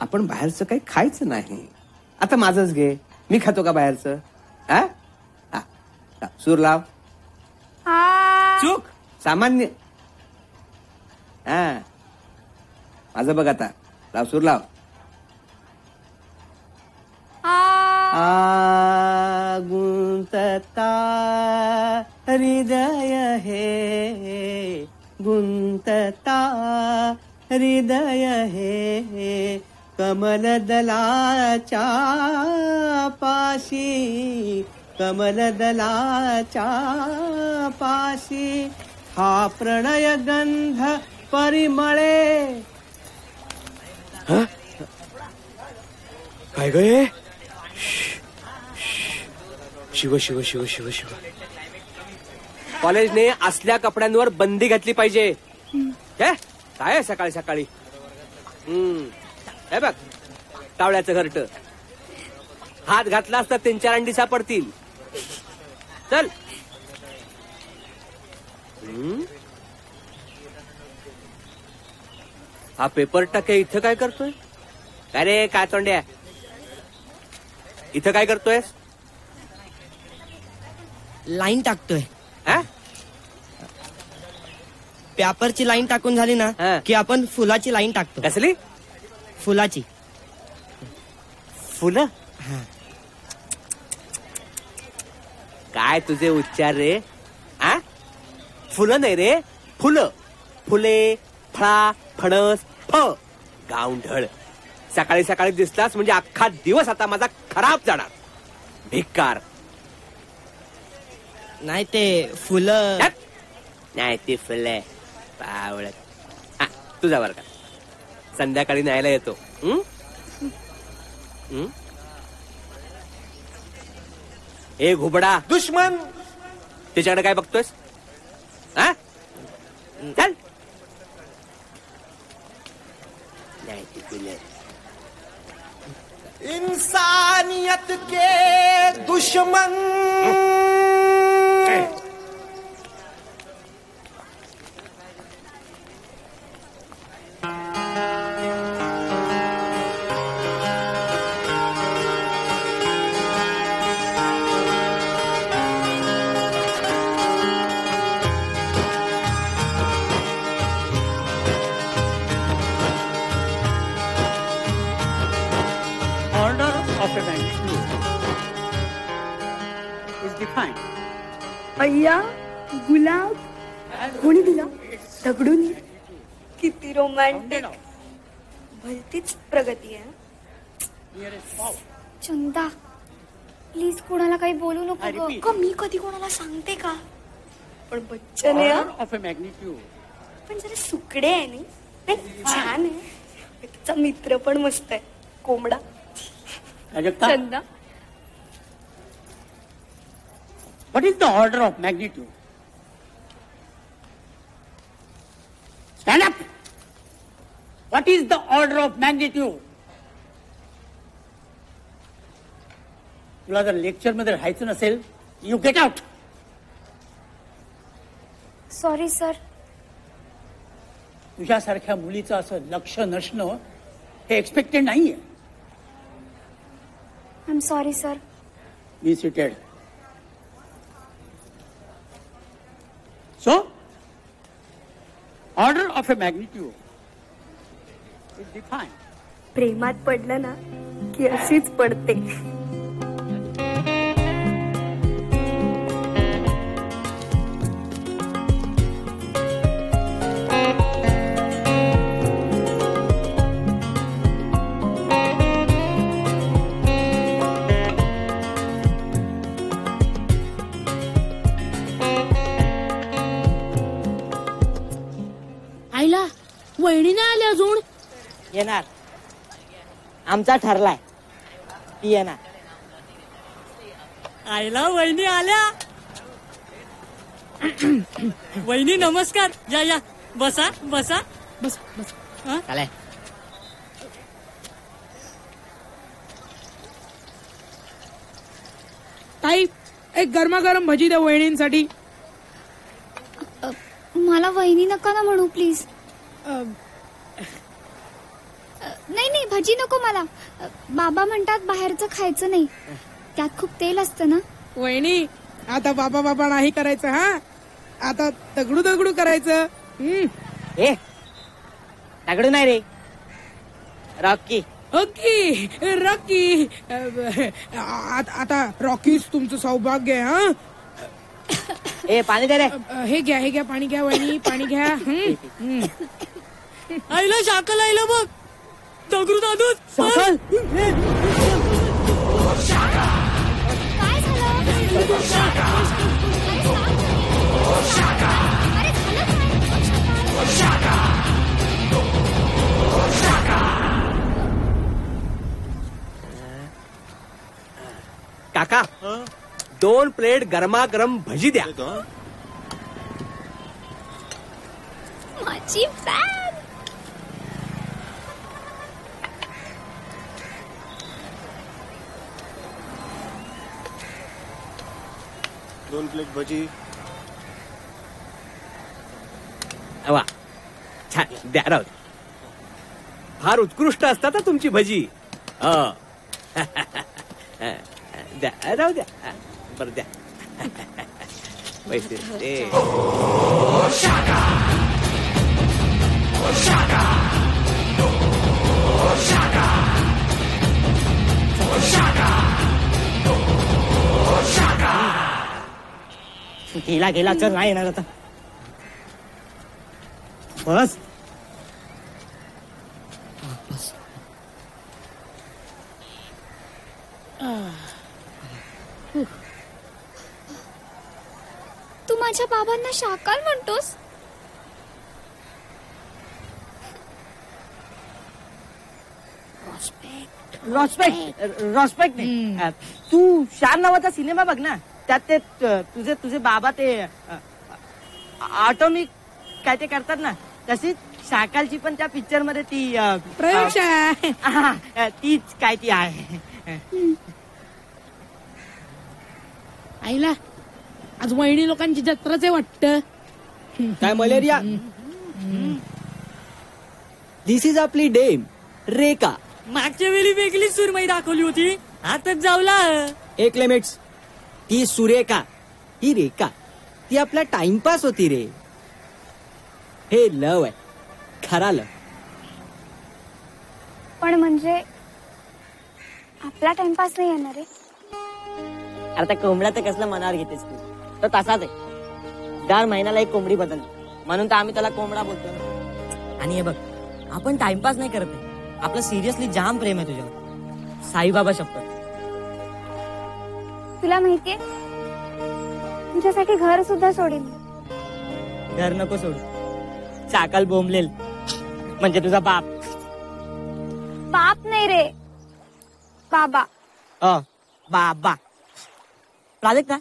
आपण बाहेरचं काही खायचं नाही. आता माझंच घे, मी खातो का बाहेरचं? हा, सूर लाव. चूक सामान्य. हा, माझं बघ आता. लाव, सूर लाव. गुंतता हृदय हे, गुंतता हृदय हे, कमलदलाच्या पाशी, कमलदलाच्या पाशी, हा प्रणय गंध परिमळे. काय गे? शिव शिव शिव शिव शिव. कॉलेजने असल्या कपड्यांवर बंदी घातली पाहिजे. काय सकाळी सकाळी. हे बघ, टावळ्याचं घरट. हात घातलास तर 3-4 अंडी सापडतील. चल. हा पेपर टाके इथं काय करतोय? अरे काय तोंड्या, इथं काय करतोय? लाईन टाकतोय. पेपरची लाईन टाकून झाली ना की आपण फुलाची लाईन टाकतो. कसली? फुलाची. फुलं? काय तुझे उच्चार रे? फुलं नाही रे, फुलं. फुले, फळा, फणस, फ. गावढळ. सकाळी सकाळी दिसलास म्हणजे अख्खा दिवस आता माझा खराब जाणार. भिक्कार. नाही ते फुलं. नाही ते फुलं. पावळत. तुझा वर का संध्याकाळी न्यायला येतो. ए घुबडा दुश्मन, त्याच्याकडे काय बघतोयस? चल. नाही ते फुलं. इंसानियत के दुश्मन. अय्या, गुलाब कोणी दिला? दगडून. किती रोमॅन्टिक. भलतीच प्रगती आहे. चंदा, प्लीज कोणाला काही बोलू नको ग. मी कधी कोणाला सांगते का? पण बच्चन आहे. पण जरा सुकडे आहे नाही. छान आहे. तिचा मित्र पण मस्त आहे, कोंबडा. Chanda, What is the order of magnitude? Stand up! What is the order of magnitude? तुला जर लेक्चर मध्ये राहायचं नसेल, you get out. Sorry sir. तुझ्यासारख्या मुलीचं असं लक्ष नसणं हे एक्सपेक्टेड नाहीये. I am sorry sir. Be seated. So, order of a magnitude is defined. प्रेमात पडलं ना की अशीच पडते. आईला वहिनी नाही आली अजून. येणार. आमचा ठरलाय ती येणार. आईला वहिनी आल्या. वहिनी नमस्कार. या या बसा बसा बस बस. चालेल. ताई एक गरमागरम भजी द्या वहिनींसाठी. मला वहिनी नका ना म्हणू प्लीज. नाही नाही भजी नको मला. बाबा म्हणतात बाहेरचं खायचं नाही, त्यात खूप तेल असतं ना. वहिनी आता बाबा बाबा नाही करायचं हा. आता दगडू दगडू करायचं. ए दगडू नाही रे, रॉकी. Okay Rocky. आता रॉकीच तुमचं सौभाग्य आहे हा. ए पाणी दे रे. हे घ्या पाणी घ्या वहिनी पाणी घ्या. आईला शाकल आईला बघ. दगडू दादू शाकल. काय काका 2 प्लेट गरमागरम भजी द्या. माझी बॅग. दोन प्लेट भजी. वा छान द्या. राहू द्या. फार उत्कृष्ट असतात ना तुमची भजी. द्या राहू द्या. बरं द्या पैसे दे. गेला गेला. चल नाही येणार आता. बस. तू माझ्या बाबांना शाकाल म्हणतोस. रॉस्पेक्ट नाही. तू शान नावाचा सिनेमा बघ ना. त्यात ते तुझे तुझे बाबा ते ऑटोमिक काय ते करतात ना, तशीच शाकालची पण त्या पिक्चर मध्ये ती प्रयोगशाळा तीच काय ती आहे. आईला आज वहिनी लोकांची जत्राच आहे वाटतं. काय मलेरिया. दिस इज आपली डेम रेखा. मागच्या वेळी वेगळी सुरमई दाखवली होती, आताच जावला. एक लिमिट्स. ती सुरेखा ही रेखा ती आपला टाइमपास होती रे. हे लव आहे, खरा लव. पण म्हणजे आपला टाइमपास नाही येणार रे. अरे त्या कोंबड्याचं कसलं मनावर घेतेस तू. तो तसाच आहे. दर महिन्याला एक कोंबडी बदल, म्हणून तर आम्ही त्याला कोंबडा बोलतो. आणि हे बघ आपण टाइमपास नाही करत आहे. आपलं सिरियसली जाम प्रेम आहे तुझ्यावर. साईबाबा शपथ. तुला माहितीये तुझ्यासाठी घर सुद्धा सोडेल. घर नको सोडू. चाकल बोंबलेल म्हणजे तुझा बाप. बाप नाही रे, बाबा. बाबा. प्राजक्ता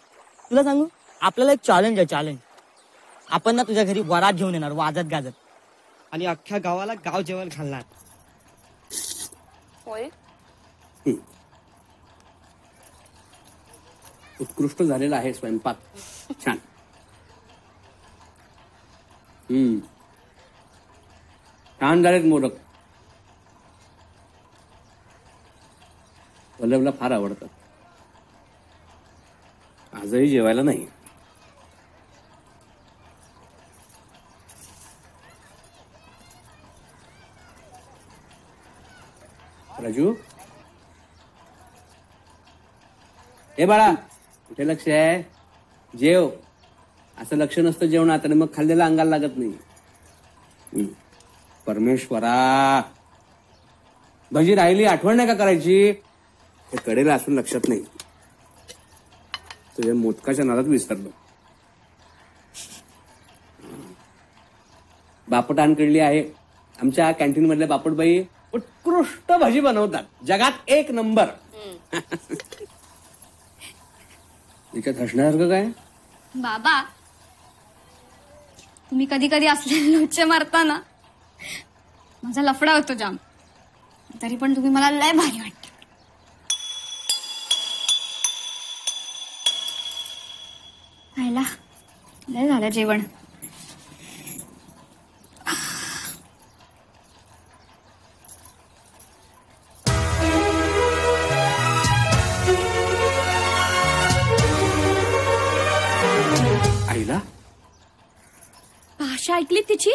तुला सांगू, आपल्याला एक चॅलेंज आहे. चॅलेंज. आपण ना तुझ्या घरी वरात घेऊन येणार वाजत गाजत, आणि अख्ख्या गावाला गाव जेवण घालणार. होय. उत्कृष्ट झालेला आहे स्वयंपाक. छान. छान झालेत मोदक. वल्लभला फार आवडतात. आजही जेवायला नाही. राजू, हे बाळा कुठे लक्ष आहे? जेव. असं लक्ष नसतं जेवणात आणि मग खाल्लेलं अंगाला लागत नाही. परमेश्वरा, भजी राहिली आठवण नाही का करायची? हे कडेला असून लक्षात नाही. तुझ्या मोदकाच्या नादात विसरलो. बापट आणकडली आहे. आमच्या कॅन्टीन मधल्या बापटबाई उत्कृष्ट भजी बनवतात, जगात 1 नंबर. याच्यात हसण्यासारखं काय? बाबा, तुम्ही कधी कधी असले लोचे मारता ना, माझा लफडा होतो जाम. तरी पण तुम्ही मला लय भारी वाटत. खायला लय झालं जेवण. आईला भाषा ऐकली तिची?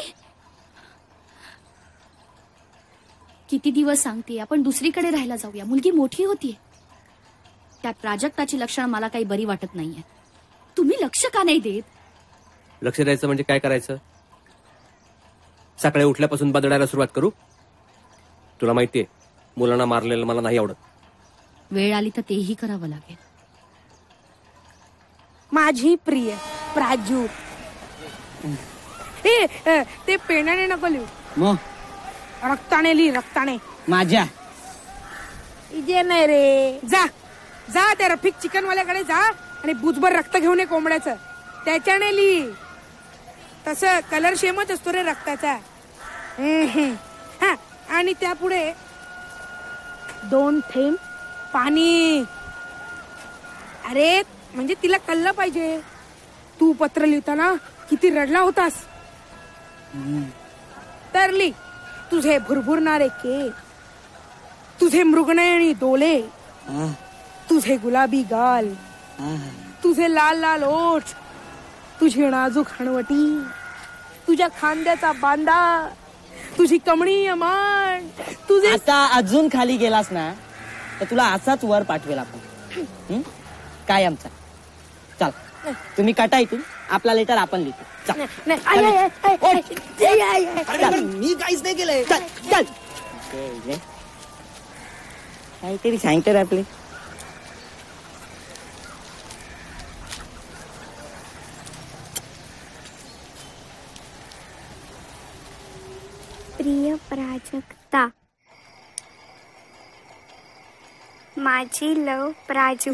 किती दिवस सांगते आपण दुसरीकडे राहायला जाऊया, मुलगी मोठी होतीये. त्या प्राजक्ताची लक्षणं मला काही बरी वाटत नाहीये. तुम्ही लक्ष का नाही देत? लक्ष द्यायचं म्हणजे काय करायचं? सकाळी उठल्यापासून बदडायला सुरुवात करू? तुला माहितीये मुलांना मारलेलं मला नाही आवडत. वेळ आली तर तेही करावं लागेल. माझी प्रिय प्राजू. ते पेनाने नको लिहू, मग रक्ताने लिही, रक्ताने. माझ्या इजे नाही रे. जा जा त्या रफिक चिकन वाल्याकडे जा आणि बुजभर रक्त घेऊन ये कोंबड्याचं, त्याच्याने लिही. तसं कलर शेमच असतो रे रक्ताचा. हा, आणि त्यापुढे 2 थेंब पाणी. अरे म्हणजे तिला कळलं पाहिजे तू पत्र लिहिताना किती रडला होतास. तर लिही, तुझे भुरभुरणारे केस, तुझे मृगनयनी डोळे, तुझे गुलाबी गाल, तुझे लाल लाल ओठ, तुझी नाजूक हणवटी, तुझ्या खांद्याचा बांधा, तुझी कमळीय मान, तुझे. आता अजून खाली गेलास ना तर तुला असाच वर पाठवेल आपण. काय आमचा? चल तुम्ही कटा इथून, आपला लेटर आपण लिहितो. मी काहीच नाही केलंय. चल काहीतरी सांगतो आपले. प्रिय प्राजक्ता, माझी लव प्राजू,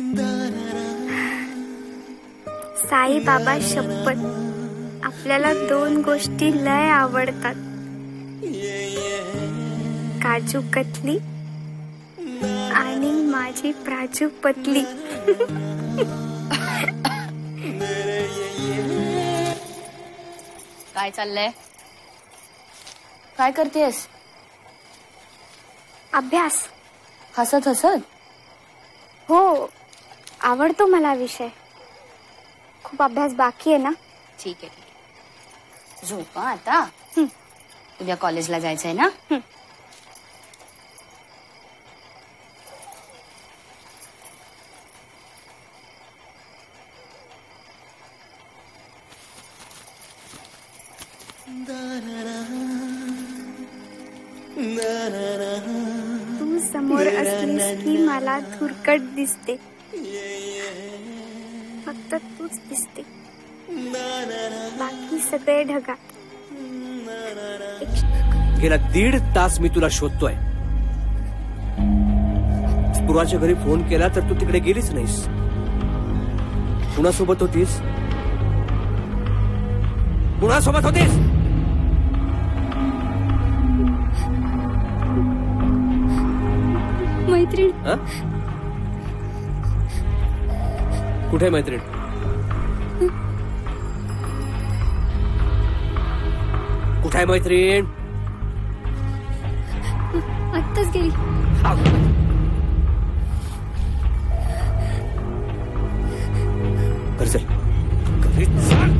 साई बाबा शपथ, आपल्याला 2 गोष्टी लय आवडतात, काजू कतली आणि माझी प्राजू पतली. काय चाललंय? काय करतेस? अभ्यास. हसत हसत? हो, आवडतो मला विषय. खूप अभ्यास बाकी आहे ना. ठीक आहे. झोपा आता. उद्या कॉलेजला जायचंय ना. तू समोर असलीस की मला धुरकट दिसते. फक्त तूच दिसते, बाकी सगळे ढगात. गेला 1.5 तास मी तुला शोधतोय. स्पुराच्या घरी फोन केला तर तू तिकडे गेलीच नाहीस. कुणासोबत होतीस? कुणासोबत होतीस? मैत्रीण. कुठे मैत्रीण? कुठे मैत्रीण? आत्ताच गेली. घरी चल, घरी चल.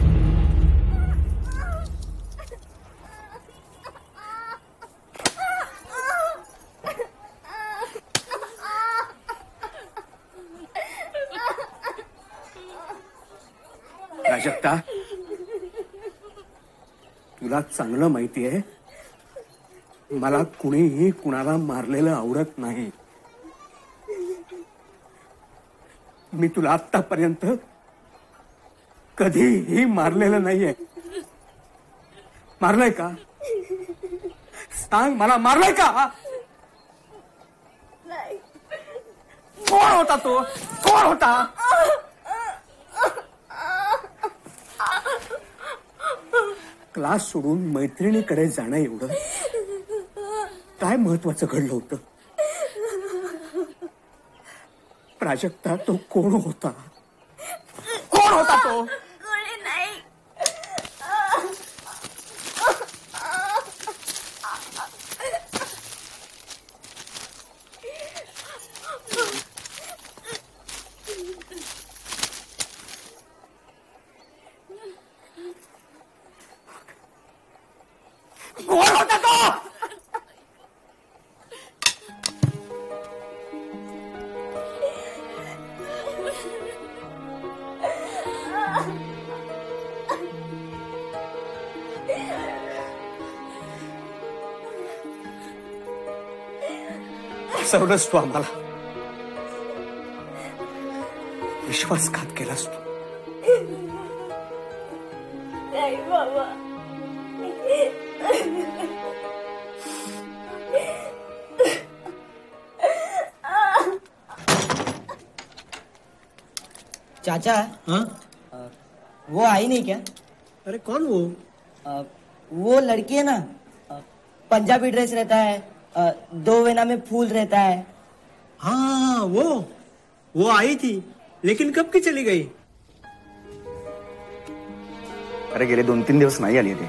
तुला चांगलं माहिती आहे मला कुणीही कुणाला मारलेलं आवडत नाही. मी तुला आतापर्यंत कधीही मारलेलं नाहीये. मारलंय का? सांग मला, मारलंय का? कोण होता तो? कोण होता? क्लास सोडून मैत्रिणीकडे जाणं एवढं काय महत्वाचं घडलं होतं? प्राजक्ता, तो कोण होता? कोण होता तो? कोण होता तो? फसवलंस तू आम्हाला. विश्वासघात केलास तू. नाही बाबा. चाचा, वो आई नहीं क्या? अरे कौन वो? वो लड़की है ना, पंजाबी ड्रेस रहता है, 2 वेना में फूल रहता है. हाँ वो आई थी, लेकिन कब की चली गई? अरे गेले 2-3 दिवस नाही आली ती.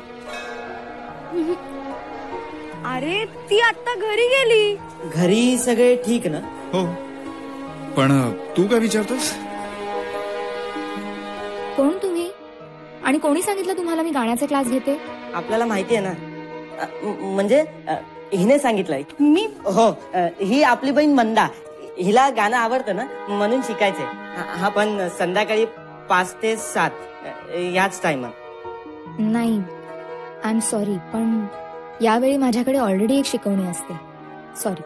अरे ती आता घरी गेली. घरी सगळे ठीक ना? हो, पण तू काय विचारतोस? कोण तुम्ही आणि कोणी सांगितलं तुम्हाला मी गाण्याचे क्लास घेते? आपल्याला माहिती आहे ना, म्हणजे हिने सांगितलंय. मी? हो, ही आपली बहीण मंदा. हिला गाणं आवडतं ना, म्हणून शिकायचंय. हा पण संध्याकाळी 5 ते 7 याच टाइमात. नाही, आय एम सॉरी, पण यावेळी माझ्याकडे ऑलरेडी एक शिकवणी असते. सॉरी.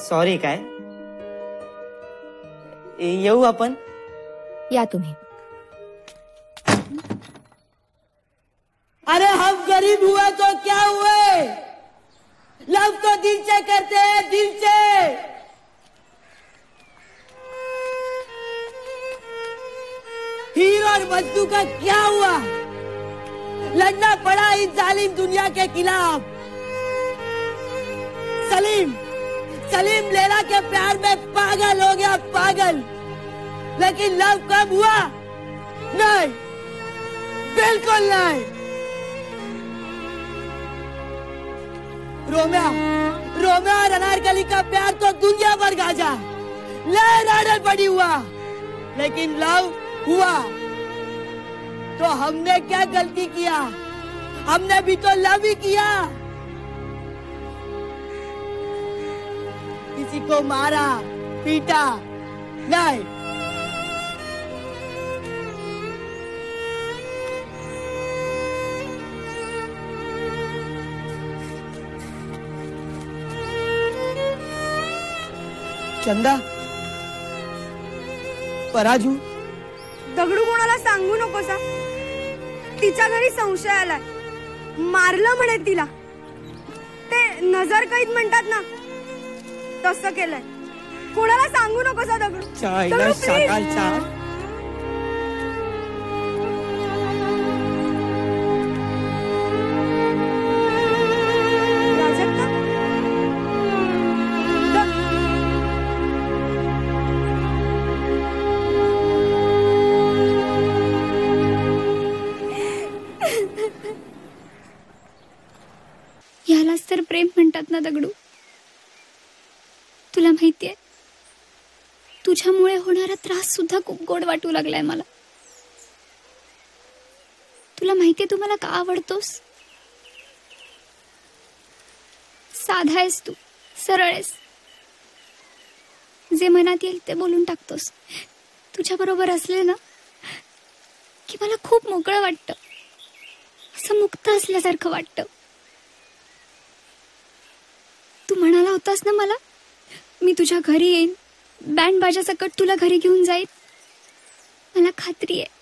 सॉरी काय? येऊ आपण? या तुम्ही. अरे हम गरीब हुए तो क्या हुए, लव तो दिल से करते हैं, दिल से. हीर और मजनू का क्या हुआ, लड़ना पड़ा इस जालिम दुनिया के खिलाफ. सलीम लैला के प्यार में पागल हो गया, पागल. लेकिन लव कब हुआ? नहीं, बिल्कुल नहीं. रोमियो और अनारकली का प्यार तो दुनिया भर गाजा, लहराने पड़ी हुआ. लेकिन लव हुआ तो हमने क्या गलती किया? हमने भी तो लव ही किया. किसी को मारा, पीटा नहीं. चंदा, पराजू, दगडू कोणाला सांगू नकोसा. तिच्या घरी संशय आलाय. मारलं म्हणे तिला. ते नजर कैद म्हणतात ना, तसं केलंय. कोणाला सांगू नकोसा दगडू. दगडू प्लीज. यालाच तर प्रेम म्हणतात ना दगडू. तुला माहितीये, तुझ्यामुळे होणारा त्रास सुद्धा खूप गोड वाटू लागलाय मला. तुला माहितीये तू मला का आवडतोस? साधा आहेस तू, सरळ आहेस. जे मनात येईल ते बोलून टाकतोस. तुझ्या बरोबर असले ना की मला खूप मोकळं वाटतं. असं मुक्त असल्यासारखं वाटतं. तू म्हणाला होतास ना मला, मी तुझ्या घरी येईन, बँड बाजा सकट तुला घरी घेऊन जाईन. मला खात्री आहे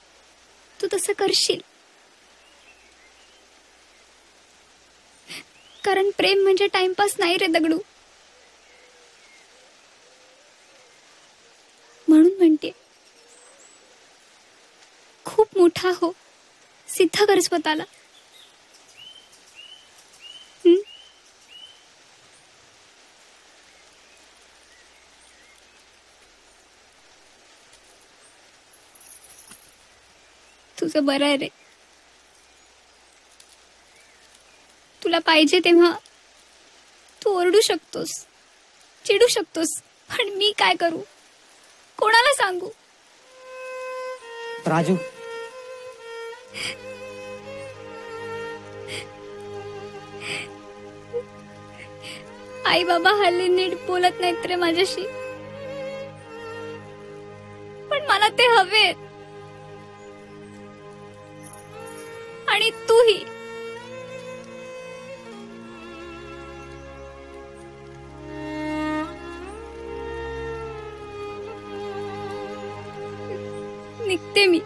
तू तसं करशील. कारण प्रेम म्हणजे टाइमपास नाही रे दगडू. म्हणून म्हणते, खूप मोठा हो, सिद्ध कर स्वतःला. तुझं बरं आहे रे. तुला पाहिजे तेव्हा तू ओरडू शकतोस, चिडू शकतोस, पण मी काय करू, कोणाला सांगू? राजू, आई बाबा हल्ली नीट बोलत नाहीत रे माझ्याशी, पण मला ते हवेत. आणि तूही. निघते मी.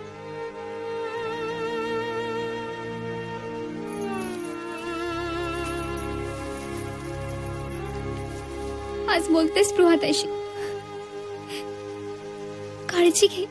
आज बोलते स्पृहाताईशी. काळजी घे.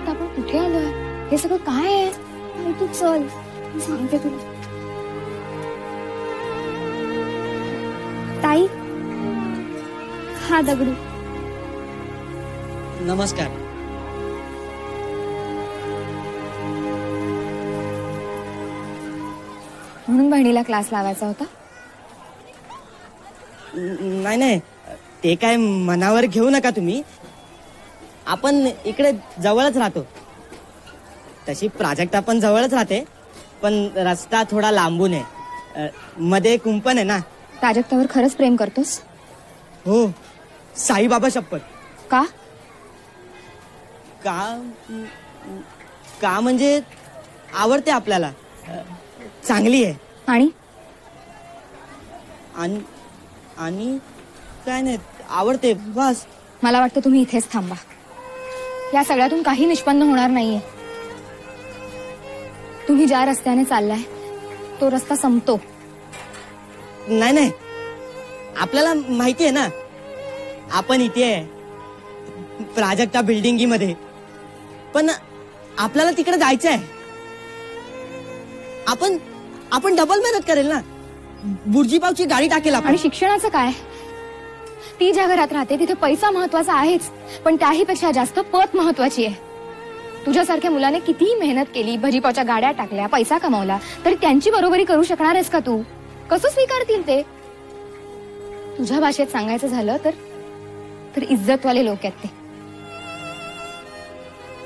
आपण कुठे आलोय? हे सगळं काय आहे? तू चल, मी सांगते तुला. ताई, हा दगडू. नमस्कार. म्हणून बहिणीला क्लास लावायचा होता? नाही नाही, ते काय मनावर घेऊ नका तुम्ही. आपण इकडे जवळच राहतो. तशी प्राजक्ता पण जवळच राहते, पण रस्ता थोडा लांबून आहे. मध्ये कुंपण आहे ना. प्राजक्तावर खरंच प्रेम करतोस? हो, साईबाबा शपथ. का? का म्हणजे आवडते आपल्याला, चांगली आहे. आणि काय नाही, आवडते बस. मला वाटतं तुम्ही इथेच थांबा. या सगळ्यातून काही निष्पन्न होणार नाहीये. तुम्ही ज्या रस्त्याने चाललाय तो रस्ता संपतो. नाही नाही, आपल्याला माहिती आहे ना, आपण इथे आहे प्राजक्ता बिल्डिंगमध्ये, पण आपल्याला तिकडे जायचं आहे. आपण डबल मेहनत करेल ना. बुर्जीपावची गाडी टाकेल आपण. आणि शिक्षणाचं काय? ती ज्या घरात राहते तिथे पैसा महत्वाचा आहेच, पण त्याही पेक्षा जास्त पत महत्वाची आहे. तुझ्यासारख्या मुलाने कितीही मेहनत केली, भजीपावच्या गाड्या टाकल्या, पैसा कमावला, तरी त्यांची बरोबरी करू शकणार आहेस का तू? कसं स्वीकारतील ते? तुझ्या भाषेत सांगायचं झालं तर इज्जतवाले लोक आहेत ते.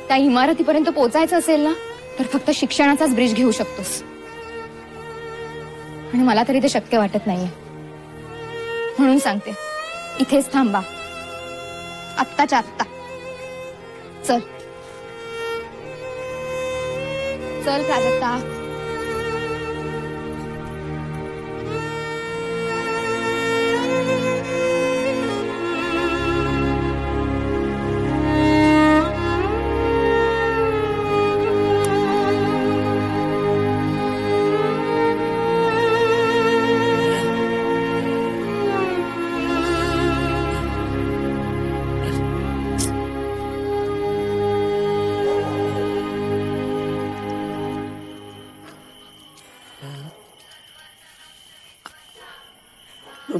त्या इमारतीपर्यंत पोहोचायचं असेल ना, तर फक्त शिक्षणाचाच ब्रिज घेऊ शकतोस. आणि मला तरी ते शक्य वाटत नाहीये. म्हणून सांगते, इथेच थांबा, आत्ताच्या आत्ता. चल चल प्राजक्ता.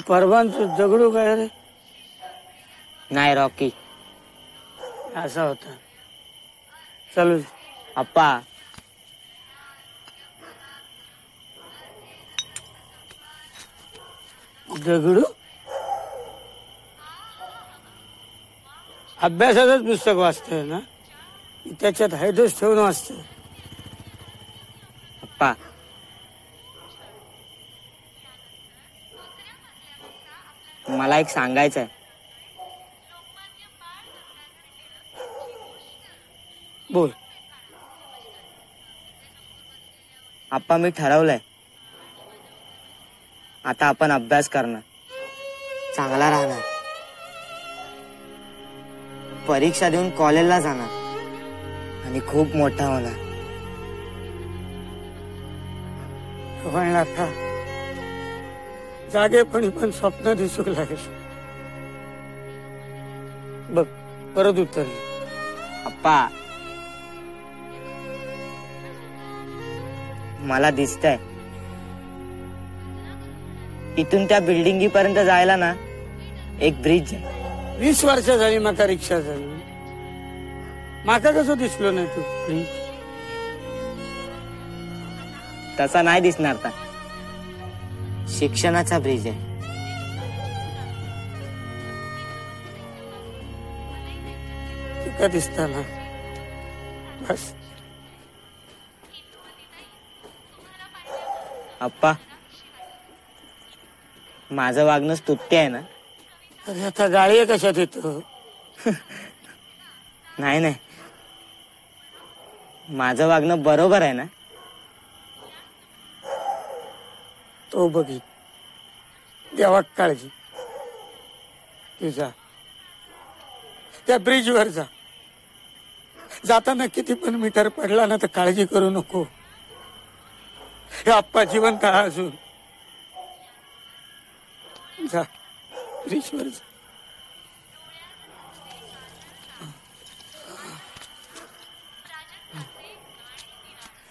परवांचं दगडू काय रे? नाही रॉकी, असा होता. चालू अप्पा. दगडू अभ्यासाचंच पुस्तक वाचतोय ना, त्याच्यात हायदोस ठेवून वाचतोय. पप्पा मला एक सांगायचं आहे. बोल. आप्पा मी ठरवलंय, आता आपण अभ्यास करणार, चांगला राहणार, परीक्षा देऊन कॉलेजला जाणार आणि खूप मोठा होणार. आता जागेपणी पण स्वप्न दिसू लागेल. बघ परत उतरली. अप्पा मला दिसतंय इथून त्या बिल्डिंगी पर्यंत जायला ना एक ब्रिज आहे. 20 वर्ष झाली माका रिक्षा झाली, माका कसं दिसलो नाही तू ब्रिज? तसा नाही दिसणार का, शिक्षणाचा ब्रिज आहे. तुका दिसता ना बस. अप्पा माझं वागणं स्तुत्य आहे ना? अरे आता गाळी कशात येतो? नाही नाही, माझं वागणं बरोबर आहे ना? तो बघित देवा काळजी. तू जा त्या ब्रिजवर जा. जाताना किती पण मीटर पडला ना तर काळजी करू नको. हे आप्पा जिवंत आहे अजून. जा ब्रिजवर जा.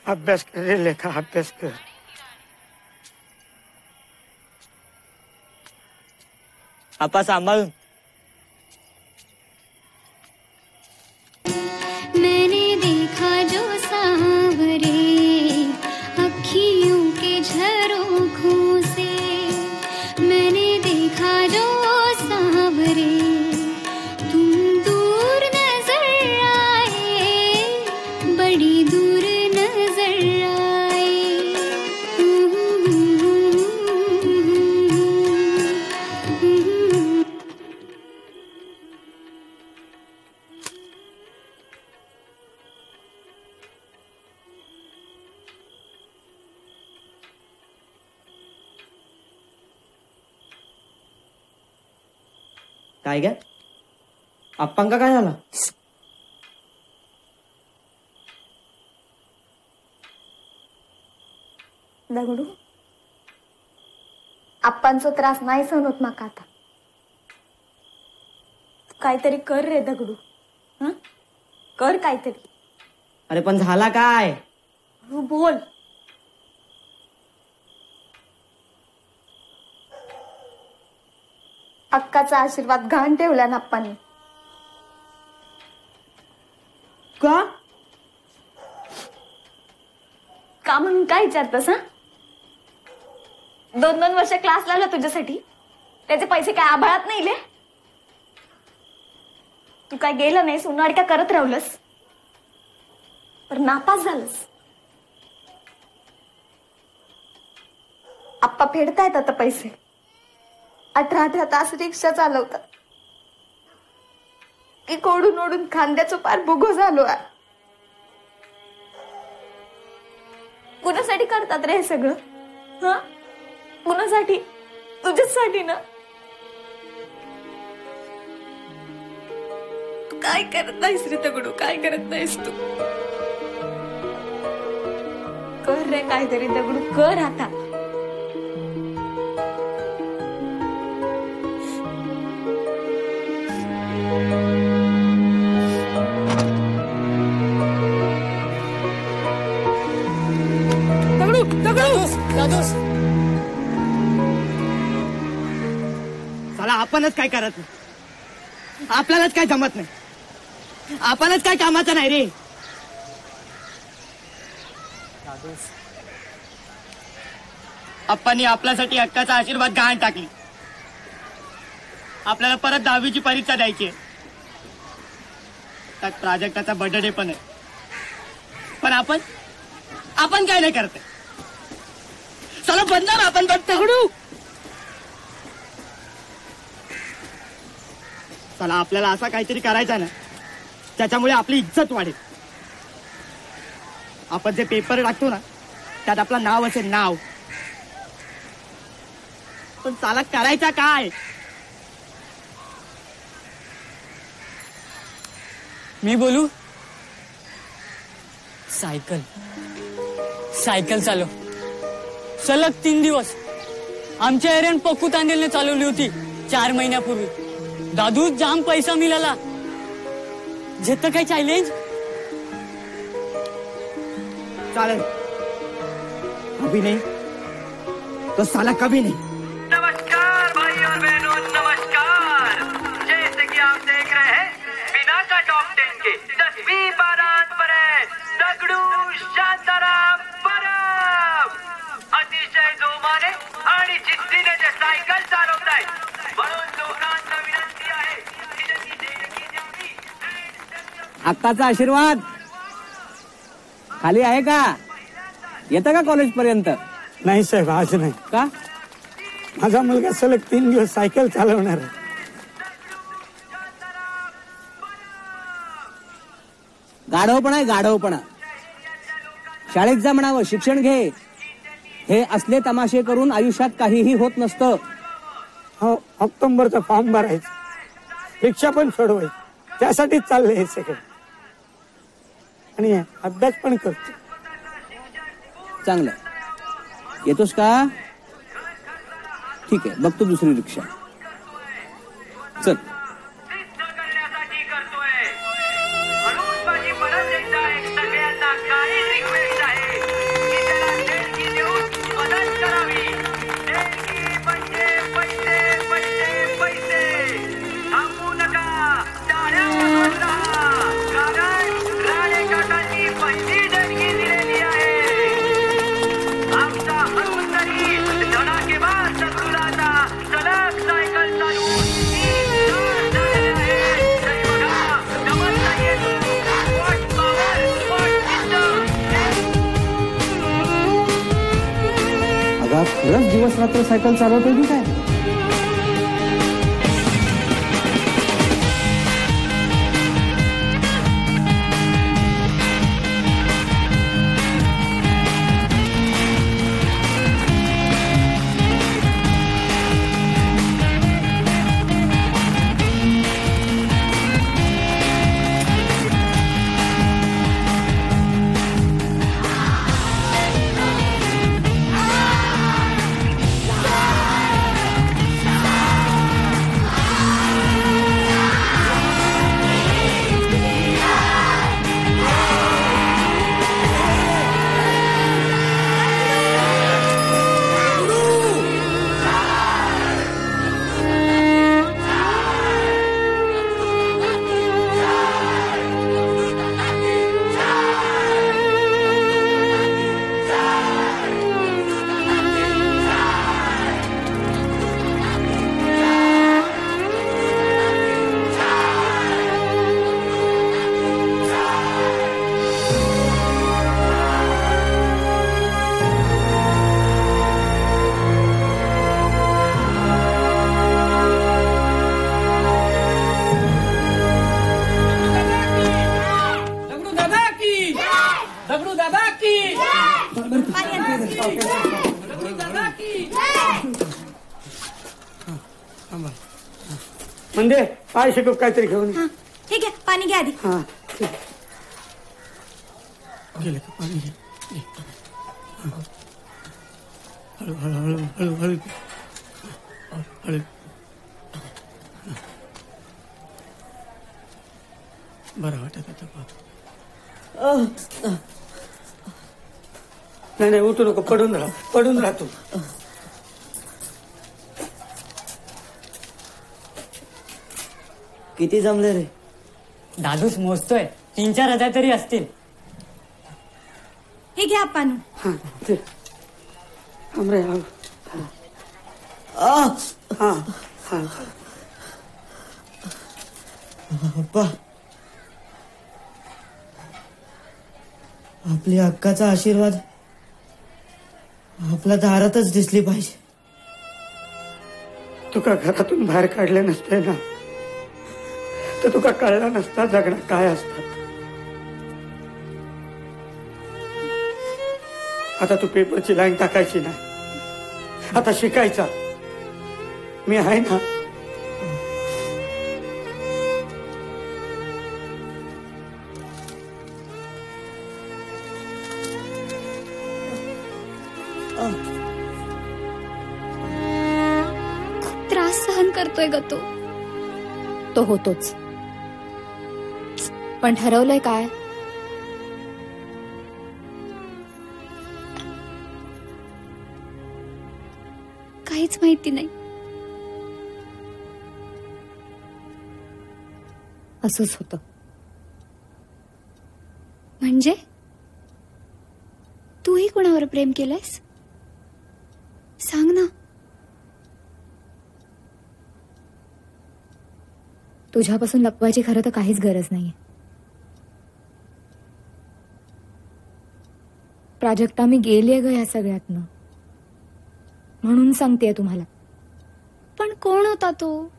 अभ्यास कर रे लेखा, अभ्यास कर. आप्पा सांभाळून. मैंने देखा जो सांवरे अखियों के झरोखों से, मैंने देखा जो सांवरे तुम दूर नजर आए, बड़ी दूर नजर आए. काय ग आप्पांका काय झालं? दगडू आप्पांचा त्रास नाही सहन होत माका आता. काहीतरी कर रे दगडू, हं? कर काहीतरी. अरे पण झाला काय? बोल. अक्काचा आशीर्वाद घाण ठेवला ना आप्पांनी. का? का म्हणून काय विचारतस? हा 2-2 वर्ष क्लास लावला तुझ्यासाठी, त्याचे पैसे काय आभाळात नाही ले? तू काय गेलं नाहीस, उन्हाळक्या करत राहिलस, पर नापास झालंस. आप्पा फेडतायत आता पैसे. 18 तास रिक्षा चालवतात. की कोडून ओढून खांद्याचं पार भुगो झालो. कुणासाठी करतात रे हे सगळं? हा कुणासाठी? तुझ्यासाठी ना. तू काय करत नाहीस रे दगडू, काय करत नाहीस तू? कर रे काहीतरी दगडू, कर आता. चला आपणच काय करत नाही, आपल्यालाच काय जमत नाही, आपणच काय कामाचं नाही रे. अप्पांनी आपल्यासाठी हक्काचा आशीर्वाद गहाण टाकली. आपल्याला परत 10वीची परीक्षा द्यायची आहे. त्यात प्राजक्ताचा बर्थडे पण आहे. पण आपण काय नाही करते. चला बंद ना आपण दगडू. चला आपल्याला असा काहीतरी करायचा ना त्याच्यामुळे आपली इज्जत वाढेल. आपण जे पेपर टाकतो ना त्यात आपलं नाव असेल, नाव. पण चला करायचा काय? मी बोलू? सायकल चालव. सलग 3 दिवस आमच्या एरियान पक्कू तांदेलने चालवली होती 4 महिन्यापूर्वी. दादू जाम पैसा मिळाला. जेत काय चॅलेंज? चालेल. अभी नहीं तो साला कभी नहीं. नमस्कार भाई और बहनों, नमस्कार. जैसे कि आप देख रहे हैं बिना का टॉप 10 के 10वीं बारात पर है दगडू शांताराम परब. अतिशय जोमाने आणि जिद्दीने ते सायकल चालवतायत. म्हणून लोकांना विनंती आहे की त्यांनी देणगी द्यावी. अक्काचा आशीर्वाद खाली आहे का? येतं का कॉलेज पर्यंत? नाही साहेब, आज नाही. का? माझा मुलगा सलग 3 दिवस सायकल चालवणार आहे. गाढवपणा आहे, गाढवपणा. शाळेत जा म्हणावं, शिक्षण घे. हे असले तमाशे करून आयुष्यात काहीही होत नसतं. हो, ऑक्टोबरचा फॉर्म भरायचा, रिक्षा पण सोडवायची, त्यासाठीच चाललंय हे सगळं. आणि अभ्यास पण करतो. चांगलं. येतोस का? ठीक आहे, बघतो दुसरी रिक्षा. चल. म्हणून माझी परत एकदा एक सगळ्यांना काही रिक्वेस्ट आहे की त्याला देणगी देऊन मदत करावी. देणगी म्हणजे पैसे, पैसे, पैसे. थांबू नका, टाळ्या वाजवत राहा. कारण राणे काकांनी पहिली देणगी दिलेली आहे. आमचा हरून तरी धडाकेबाज दगडूला सलग सायकल चालवून 3 तास झालेले आहेत. तरी बघा, जमत नाहीये. What power, what wisdom. अगं खरंच दिवस रात्र सायकल चालवतोय की काय? म्हणजे पाय शकत काहीतरी घेऊन ये. ठीक आहे, पाणी घ्या आधी. हा ठीक. गेलं का पाणी घे. हळू हळू हळू हळू हळू हळू. बरं वाटत आता. नाही उठू नको, पडून राहतो. किती जमले रे? दादूच मोजतोय 3-4 हजार तरी असतील. हे घ्या पाणी. हमरे पप्पा, आपल्या हक्काचा आशीर्वाद आपल्या दारातच दिसली पाहिजे. तुका घरातून बाहेर काढले नसते ना तर तुका कळलं नसता जगणं काय असतात. आता तू पेपरची लाईन टाकायची ना, आता शिकायचा. मी आहे ना. खूप त्रास सहन करतोय ग तो होतोच, पण ठरवलंय काय? काहीच माहिती नाही. असंच होतं. म्हणजे तूही कोणावर प्रेम केलंयस? सांग ना. तुझ्यापासून लपवायची खरं तर काहीच गरज नाहीये. प्राजक्ता, मी गेलीये ग या सगळ्यातनं, म्हणून सांगतेय तुम्हाला. पण कोण होता तो?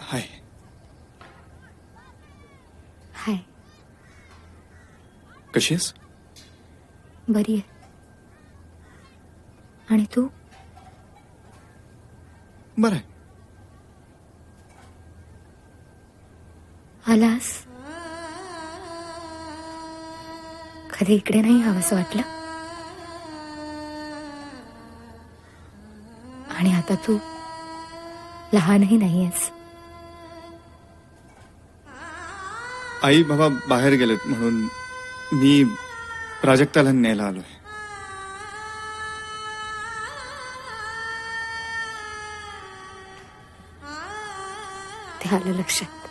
हाय. हाय. कशी आहेस? बरी आहे. आणि तू? बरं आहे. आलास? कधी इकडे नाही हवंसं वाटलं? आणि आता तू लहानही नाहीयेस. आई बाबा बाहेर गेलेत म्हणून मी प्राजक्ताला न्यायला आलोय. ते आलं लक्षात.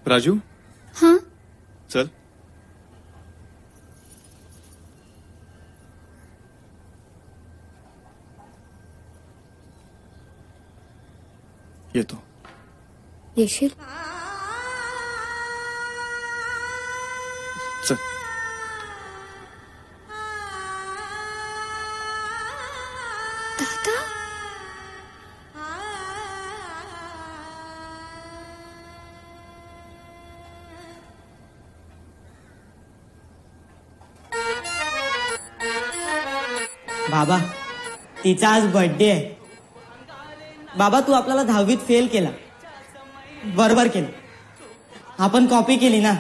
राजू, हा, चल. येतो. येशील? चल. दादा, बाबा, तिचा आज बर्थडे आहे. बाबा, तू आपल्याला 10वीत फेल केला, बरोबर केलं. आपण कॉपी केली ना,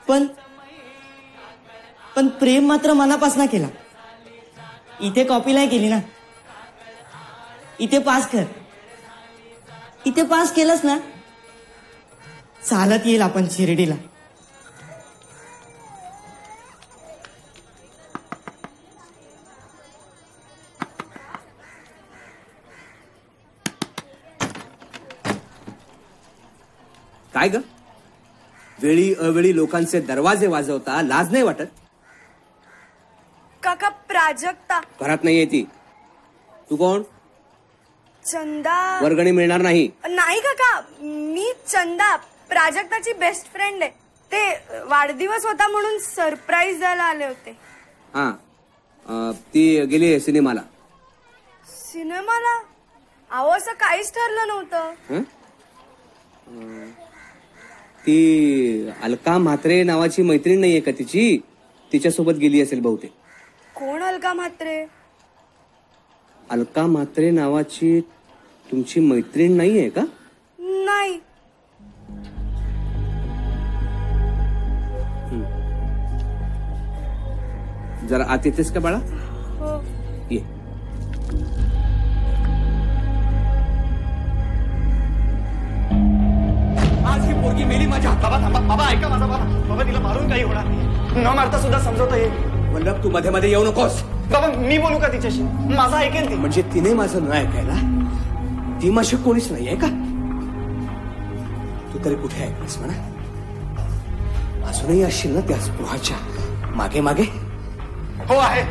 पण प्रेम मात्र मनापासून केला. इथे कॉपी नाही केली ना, इथे पास कर. इथे पास केलंस ना, चालत येईल आपण शिर्डीला. काय ग, वेळी अवेळी लोकांचे दरवाजे वाजवता लाज नाही वाटत? काका, प्राजक्ता घरात नाहीये ती. तू कोण? चंदा. वर्गणी मिळणार नाही. नाही काका, मी चंदा, प्राजक्ताची बेस्ट फ्रेंड आहे. ते वाढदिवस होता म्हणून सरप्राईज द्यायला आले होते. हा, ती गेली सिनेमाला. सिनेमाला? अहो, असं काहीच ठरलं नव्हतं. ती अलका म्हात्रे नावाची मैत्रीण नाहीये का तिची? तिच्यासोबत गेली असेल बहुतेक. कोण अलका म्हात्रे? अलका म्हात्रे नावाची तुमची मैत्रीण नाहीये का? नाही. जरा आत येतेस का बाळा? हो. ये. आज ही पोरगी मेली माझ्या हाताला. थांबा बाबा, ऐका माझा बाबा. बाबा, तिला मारून काही होणार नाही. न मारता सुद्धा समजवता येईल. वल्लभ, तू मध्ये मध्ये येऊ नकोस. बाबा मी बोलू का तिच्याशी? माझं ऐकेल ती. म्हणजे तिने माझं न ऐकायला? ती माझी कोणीच नाही आहे का? तू तरी कुठे ऐकलीस म्हणा? अजूनही असशील ना त्या स्पृहाच्या मागे मागे? हो आहे.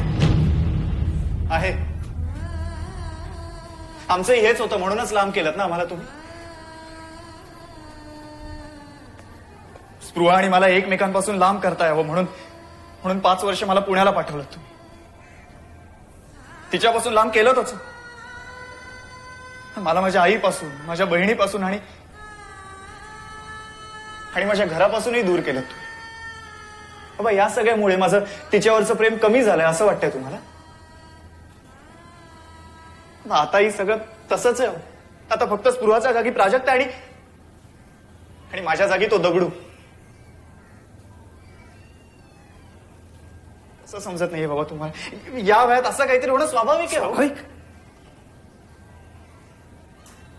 आमचं हेच होतं म्हणूनच लांब केलं ना आम्हाला तुम्ही. स्पृहा आणि मला एकमेकांपासून लांब करता यावं म्हणून 5 वर्ष मला पुण्याला पाठवलं तुम्ही. तिच्यापासून लांब केलंच. मला माझ्या आईपासून, माझ्या बहिणीपासून आणि माझ्या घरापासूनही दूर केलं तुम्ही. बाबा या सगळ्यामुळे माझं तिच्यावरचं प्रेम कमी झालंय असं वाटतंय तुम्हाला? आताही सगळं तसंच आहे. आता फक्त स्पृहाच्या जागी प्राजक्ता आणि माझ्या जागी तो दगडू. असं समजत नाहीये बाबा तुम्हाला? या वयात असं काहीतरी होणं स्वाभाविक आहे.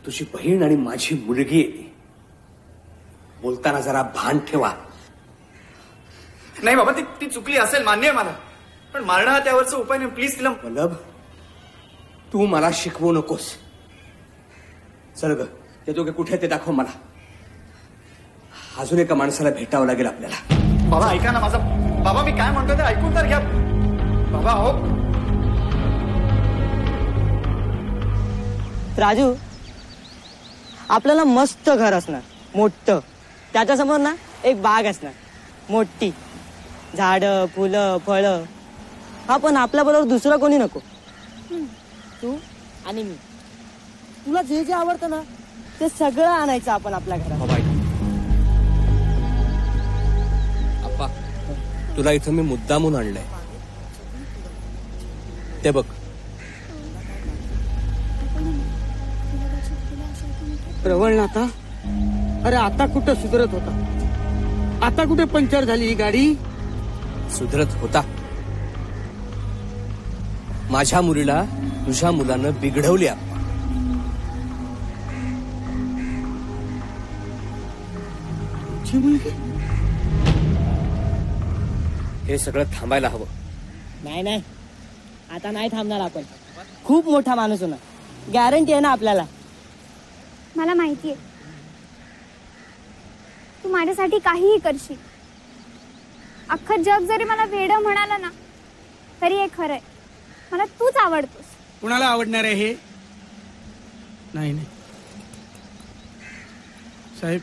तुझी बहीण आणि माझी मुलगी आहे. बोलताना जरा भान ठेवा. नाही बाबा ती चुकली असेल मान्य आहे मला, पण मारणं हा त्यावरचा उपाय नाही. प्लीज तिला. वल्लभ तू मला शिकवू नकोस. चल ग, ते दोघे कुठे ते दाखव मला. अजून एका माणसाला भेटावं लागेल आपल्याला. बाबा ऐका ना माझा. बाबा मी काय म्हणतोय ते ऐकून तर घ्या. बाबा हो. राजू, आपल्याला मस्त घर असणार मोठं. त्याच्यासमोर ना एक बाग असणार मोठी. झाडं, फुलं, फळं. हा पण आपल्या बरोबर दुसरं कोणी नको. तू आणि मी. तुला जे जे आवडतं ना ते सगळं आणायचं आपण आपल्या घरात. अप्पा, तुला इथं मी मुद्दामून आणलंय. ते बघ. प्रवळ आता. अरे आता कुठं सुधरत होता? आता कुठे पंक्चर झाली ही गाडी? सुधरत होता. माझ्या मुलीला तुझ्या मुलानं बिघडवली. हे सगळं थांबायला हवं. नाही आता नाही थांबणार आपण. खूप मोठा माणूस होणार. गॅरंटी आहे ना आपल्याला. मला माहितीये तू माझ्यासाठी काहीही करशील. अख्खं जग जरी मला वेडं म्हणालं ना तरी हे खरंय. मला तूच आवडतोस. कुणाला आवडणार आहे हे? नाही साहेब,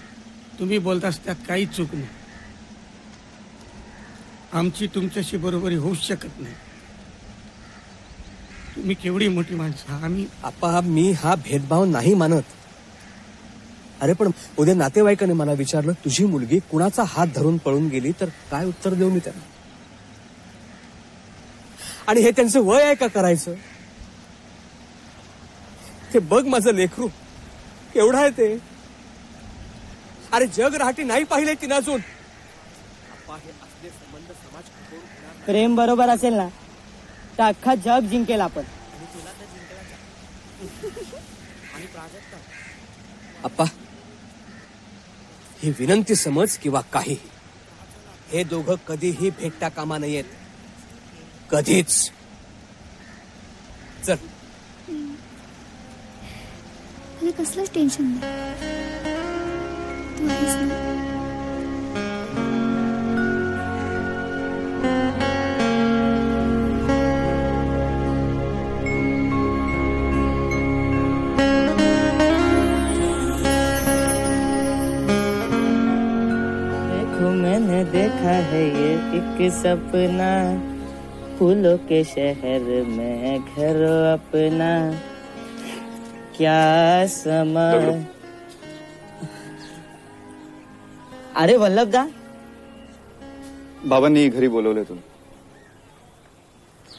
तुम्ही बोलतास त्यात काही चूक नाही. आमची तुमच्याशी बरोबरी होऊच शकत नाही. तुम्ही केवढी मोठी माणसं. आम्ही आप्पा, मी हा भेदभाव नाही मानत. अरे पण उद्या नातेवाईकाने मला विचारलं तुझी मुलगी कुणाचा हात धरून पळून गेली तर काय उत्तर देऊ मी त्यांना? आणि हे त्यांचं वय आहे का करायचं? ते बघ माझं लेकरू केवढं आहे ते. अरे जग राहटी नाही पाहिले तिनं अजून. प्रेम बरोबर असेल ना तर अख्खा जग जिंकेल आपण. अप्पा, ही विनंती समज किंवा काही, हे दोघं कधीही भेटता कामा नयेत. कधीच. चल. मला कसलंच टेन्शन नाही. तू आहेस ना. मैंने देखा है ये एक सपना, फूलों के शहर में घर अपना, क्या समा. अरे वल्लभदा, बाबांनी घरी बोलवले तुम्ही.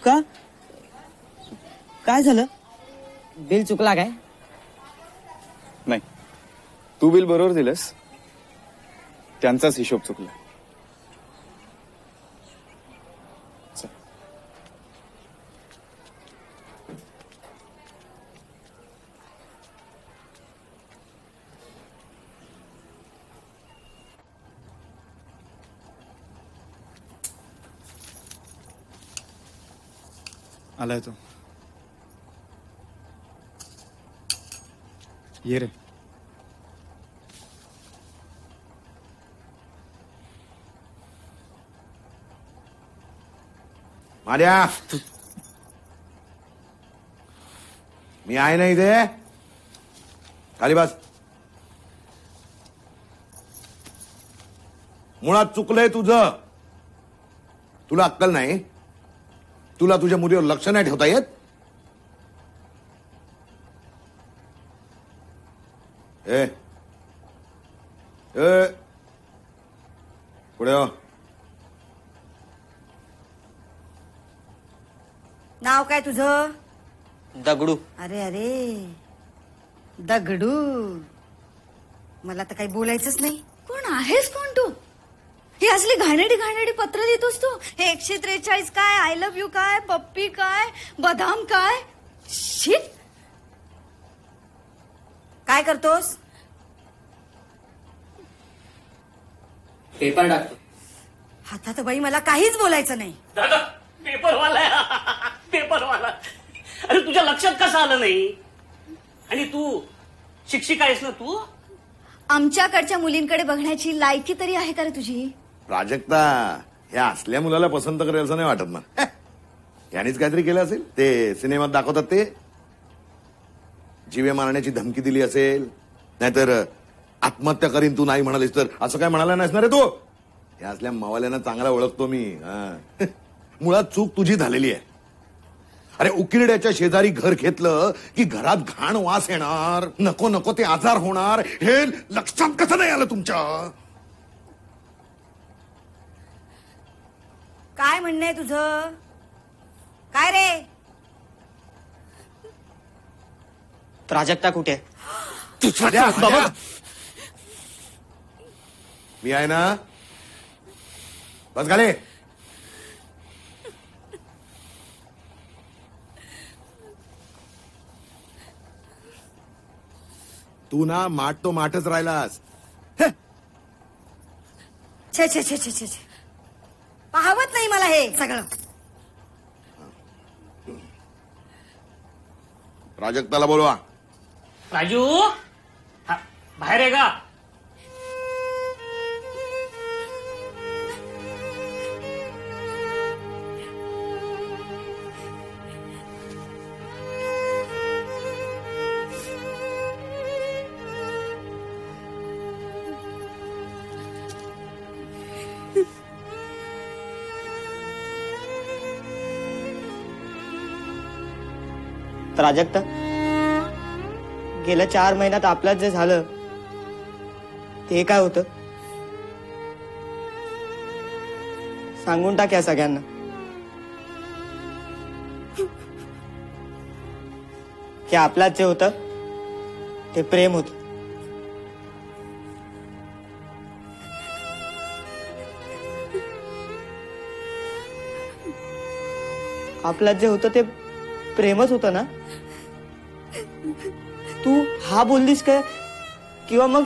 का? काय झालं? बिल चुकला काय? नाही, तू बिल बरोबर दिलंस. त्यांचाच हिशोब चुकला. आलाय तो. ये रे. मार्या, मी आहे ना इथे. खाली बस. मुळात चुकलंय तुझं. तुला अक्कल नाही. तुला तुझ्या मुलीवर लक्ष नाही ठेवता येत. ए ए पुढे हो. नाव काय तुझं? दगडू. अरे अरे दगडू, मला तर काही बोलायचंच नाही. कोण आहेस कोण तू? ही असली घाणेडी घाणेडी पत्र देतोस तू? हे 143 काय, आय लव्ह यू काय, पप्पी काय, बदाम काय, शिट. काय करतोस? पेपर टाकतो. हातात बाई मला काहीच बोलायचं नाही. दादा पेपरवाला पेपरवाला. अरे तुझ्या लक्षात कसं आलं नाही? आणि तू शिक्षिका आहेस ना तू? आमच्याकडच्या मुलींकडे बघण्याची लायकी तरी आहे का रे तुझी? प्राजक्ता, ह्या असल्या मुलाला पसंत करेल असं नाही वाटत ना. यानेच काहीतरी केलं असेल. ते सिनेमात दाखवतात ते जीवे मारण्याची धमकी दिली असेल, नाहीतर आत्महत्या करीन तू नाही म्हणालीस तर. असं काय म्हणाला नसणार आहे तू. या असल्या मावाल्यांना चांगला ओळखतो मी. मुळात चूक तुझी झालेली आहे. अरे उकिरड्याच्या शेजारी घर घेतलं की घरात घाण वास येणार, नको नको ते आजार होणार. हे लक्षात कसं नाही आलं तुमच्या? काय म्हणणं आहे तुझं? काय रे? प्राजक्ता कुठे? बाबा मी आहे ना. बस घाले. तू ना माठ तो माठच राहिलास. छे छे छे छे छे छे. पाहवत नाही मला हे सगळं. प्राजक्ताला बोलवा. राजू बाहेर आहे का? प्राजक्ता, गेल्या 4 महिन्यात आपल्यात जे झालं ते काय होतं सांगून टाक या सगळ्यांना. की आपल्यात जे होतं ते प्रेम होतं. आपल्यात जे होतं ते प्रेमच होतं ना. तू हा बोललीस काय किंवा मग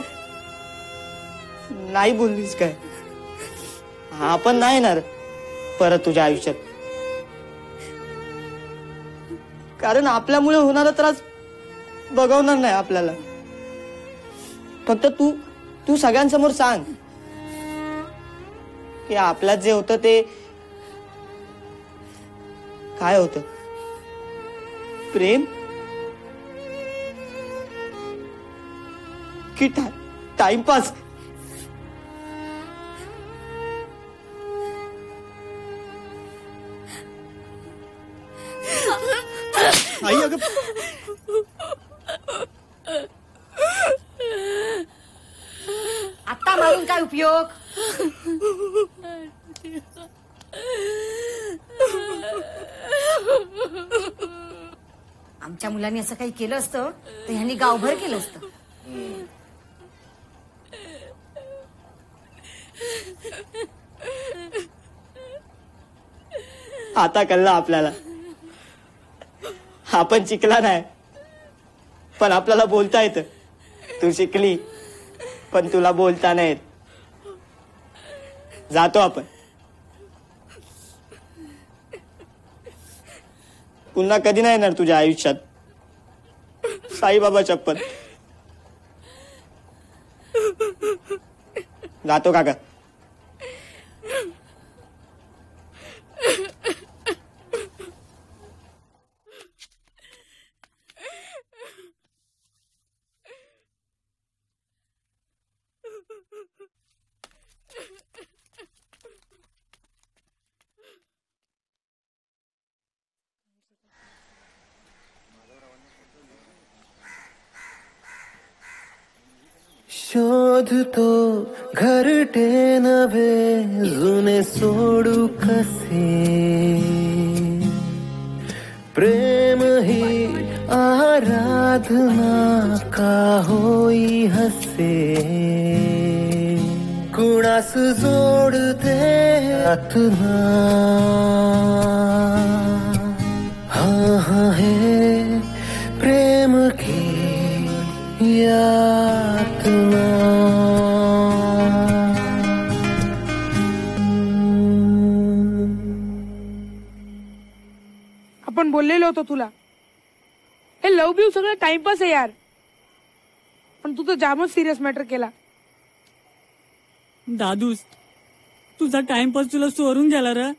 नाही बोललीस काय? हा पण नाही येणार परत तुझ्या आयुष्यात. कारण आपल्यामुळे होणारा त्रास बघवणार नाही आपल्याला. फक्त तू सगळ्यांसमोर सांग की आपल्यात जे होतं ते काय होतं. प्रेम की टाइमपास? आई अगं आत्ता मारून काय उपयोग? आमच्या मुलांनी असं काही केलं असतं तर ह्यांनी गावभर केलं असतं. आता कळलं आपल्याला. आपण शिकला नाही पण आपल्याला बोलता येतं. तू शिकली पण तुला बोलता नाही येत. जातो आपण. पुन्हा कधी नाही येणार तुझ्या आयुष्यात. साईबाबा चप्पल. जातो काका. शोधतो घरटे नव्हे जुने सोडू कसे. प्रेम ही आराधना का होई हसे. कुणास जोडते आत्मा. हाँ हाँ है प्रेम की यातना. आपण बोललेलो होतो तुला हे लव बिव सगळं टाइमपास आहे यार. पण तू तर जामच सिरियस मॅटर केला. दादूस तुझा टाइमपास तुला चोरून गेला रे.